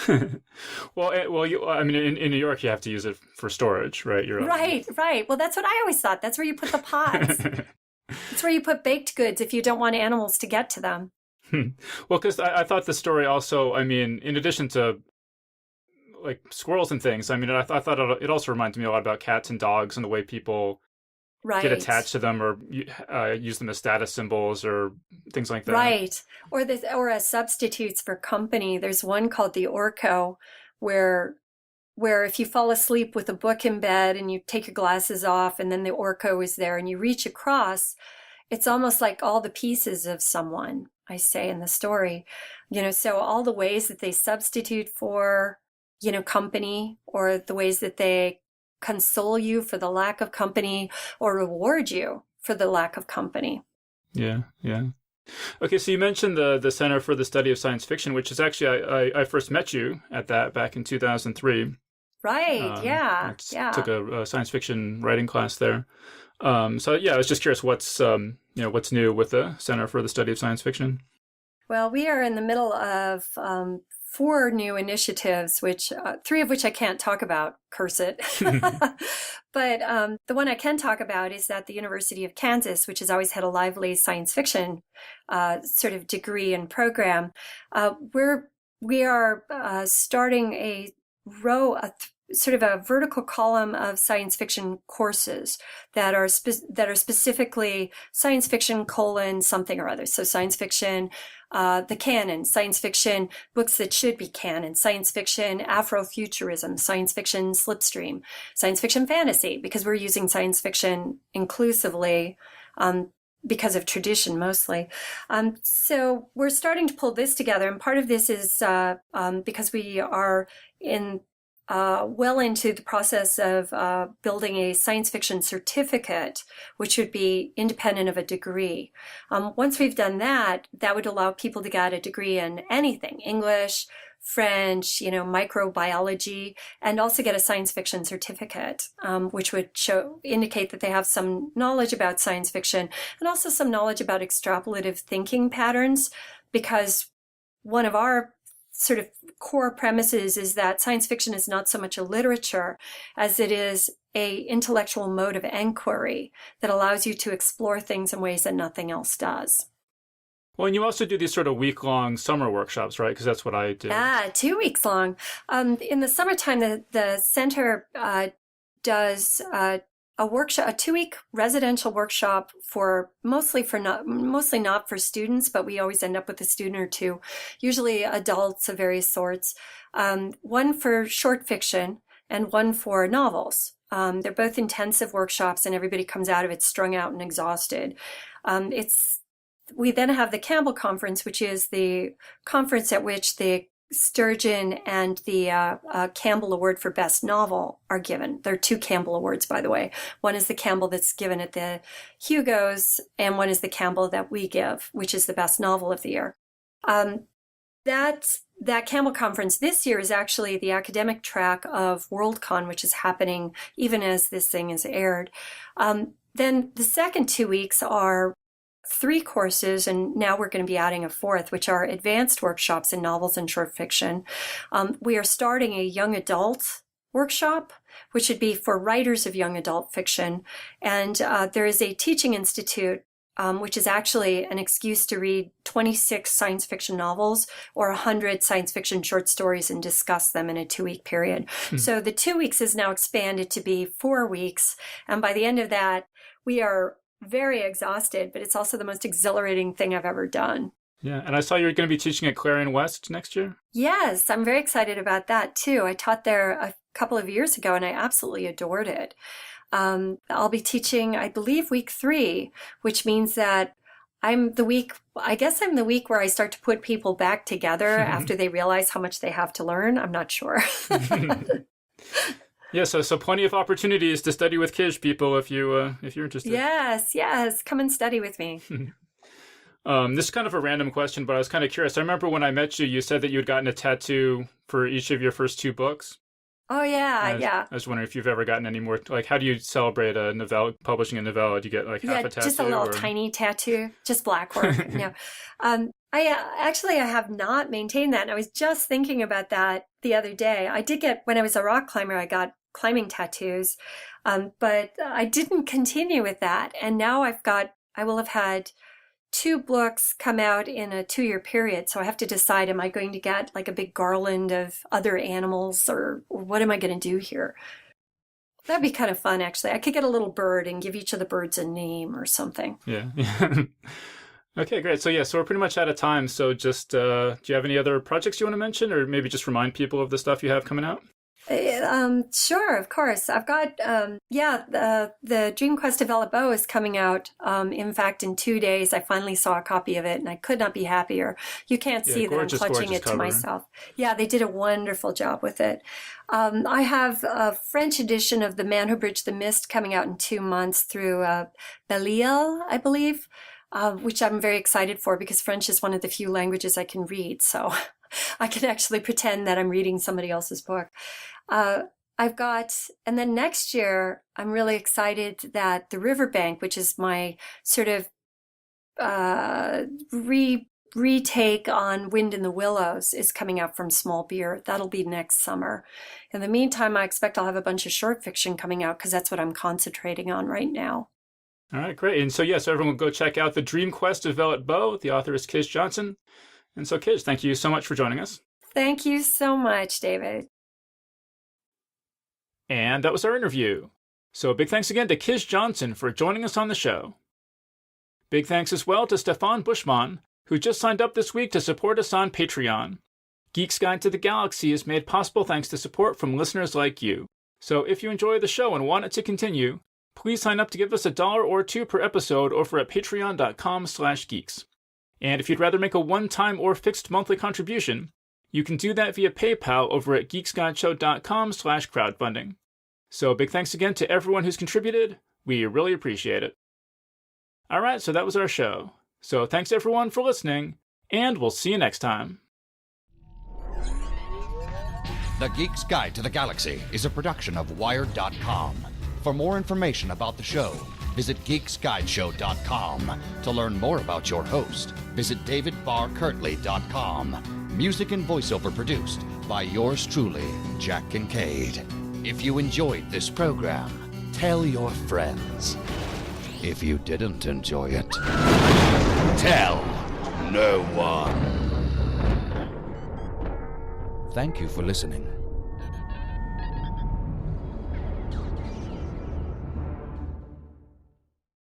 Well, in New York, you have to use it for storage, right? Your oven. Right. Well, that's what I always thought. That's where you put the pots. It's where you put baked goods if you don't want animals to get to them. Well, because I thought the story also, in addition to like squirrels and things, I thought it also reminds me a lot about cats and dogs and the way people get attached to them or use them as status symbols or things like that. Right. Or as substitutes for company. There's one called the Orco where if you fall asleep with a book in bed and you take your glasses off and then the Orco is there and you reach across, it's almost like all the pieces of someone, I say in the story. So all the ways that they substitute for, company, or the ways that they console you for the lack of company or reward you for the lack of company. Yeah. Okay, so you mentioned the Center for the Study of Science Fiction, which is actually, I first met you at that back in 2003. Right, yeah. Took a science fiction writing class there. I was just curious what's new with the Center for the Study of Science Fiction. Well, we are in the middle of 4 new initiatives, which 3 of which I can't talk about, curse it. But the one I can talk about is that the University of Kansas, which has always had a lively science fiction sort of degree and program, we are starting a row, sort of a vertical column of science fiction courses that are specifically science fiction : something or other. So science fiction, the canon, science fiction books that should be canon, science fiction Afrofuturism, science fiction slipstream, science fiction fantasy, because we're using science fiction inclusively because of tradition mostly. So we're starting to pull this together, and part of this is because we are well into the process of building a science fiction certificate, which would be independent of a degree. Once we've done that, that would allow people to get a degree in anything, English, French, microbiology, and also get a science fiction certificate, which would indicate that they have some knowledge about science fiction and also some knowledge about extrapolative thinking patterns, because one of our sort of core premises is that science fiction is not so much a literature as it is a intellectual mode of inquiry that allows you to explore things in ways that nothing else does. Well, and you also do these sort of week-long summer workshops, right? Because that's what I do. 2 weeks long. In the summertime, the center does a 2-week residential workshop mostly not for students, but we always end up with a student or 2, usually adults of various sorts. One for short fiction and one for novels. They're both intensive workshops, and everybody comes out of it strung out and exhausted. We then have the Campbell Conference, which is the conference at which the Sturgeon and the Campbell Award for Best Novel are given. There are 2 Campbell Awards, by the way. One is the Campbell that's given at the Hugos, and one is the Campbell that we give, which is the Best Novel of the Year. That Campbell Conference this year is actually the academic track of Worldcon, which is happening even as this thing is aired. Then the second 2 weeks are 3 courses, and now we're going to be adding a 4th, which are advanced workshops in novels and short fiction. We are starting a young adult workshop, which would be for writers of young adult fiction. And there is a teaching institute, which is actually an excuse to read 26 science fiction novels or 100 science fiction short stories and discuss them in a 2-week period. So the 2 weeks is now expanded to be 4 weeks. And by the end of that, we are very exhausted, but it's also the most exhilarating thing I've ever done. Yeah, and I saw you're going to be teaching at Clarion West next year. Yes, I'm very excited about that too. I taught there a couple of years ago, and I absolutely adored it. I'll be teaching, I believe, week 3, which means that I'm the week where I start to put people back together after they realize how much they have to learn. I'm not sure. Yeah, so plenty of opportunities to study with Kij, people, if you're interested. Yes, come and study with me. This is kind of a random question, but I was kind of curious. I remember when I met you, you said that you had gotten a tattoo for each of your first 2 books. Oh, yeah. I was wondering if you've ever gotten any more. Like, how do you celebrate a novella, publishing a novella? Do you get like half a tattoo? Just a little tiny tattoo, just black work. No. I have not maintained that. And I was just thinking about that the other day. I did get, when I was a rock climber, I got climbing tattoos, but I didn't continue with that. And now I will have had 2 books come out in a 2-year period. So I have to decide, am I going to get like a big garland of other animals, or what am I going to do here? That'd be kind of fun, actually. I could get a little bird and give each of the birds a name or something. Yeah. Okay, great. So we're pretty much out of time. So just, do you have any other projects you want to mention, or maybe just remind people of the stuff you have coming out? Sure, of course. I've got, the Dream-Quest of Vellitt Boe is coming out. In fact, in 2 days, I finally saw a copy of it, and I could not be happier. You can't see that I'm clutching it to myself. Yeah, they did a wonderful job with it. I have a French edition of The Man Who Bridged the Mist coming out in 2 months through Bestiary, I believe, which I'm very excited for because French is one of the few languages I can read, so I can actually pretend that I'm reading somebody else's book. And then next year, I'm really excited that The Riverbank, which is my sort of retake on Wind in the Willows, is coming out from Small Beer. That'll be next summer. In the meantime, I expect I'll have a bunch of short fiction coming out because that's what I'm concentrating on right now. All right, great. And so everyone go check out The Dream-Quest of Vellitt Boe. The author is Kij Johnson. And so, Kij, thank you so much for joining us. Thank you so much, David. And that was our interview. So big thanks again to Kij Johnson for joining us on the show. Big thanks as well to Stefan Bushman, who just signed up this week to support us on Patreon. Geek's Guide to the Galaxy is made possible thanks to support from listeners like you. So if you enjoy the show and want it to continue, please sign up to give us $1 or $2 per episode over at patreon.com/geeks. And if you'd rather make a one-time or fixed monthly contribution, you can do that via PayPal over at geeksguideshow.com/crowdfunding. So big thanks again to everyone who's contributed. We really appreciate it. All right, so that was our show. So thanks everyone for listening, and we'll see you next time. The Geek's Guide to the Galaxy is a production of Wired.com. For more information about the show, visit geeksguideshow.com. To learn more about your host, visit davidbarkirtley.com. Music and voiceover produced by yours truly, Jack Kincaid. If you enjoyed this program, tell your friends. If you didn't enjoy it, tell no one. Thank you for listening.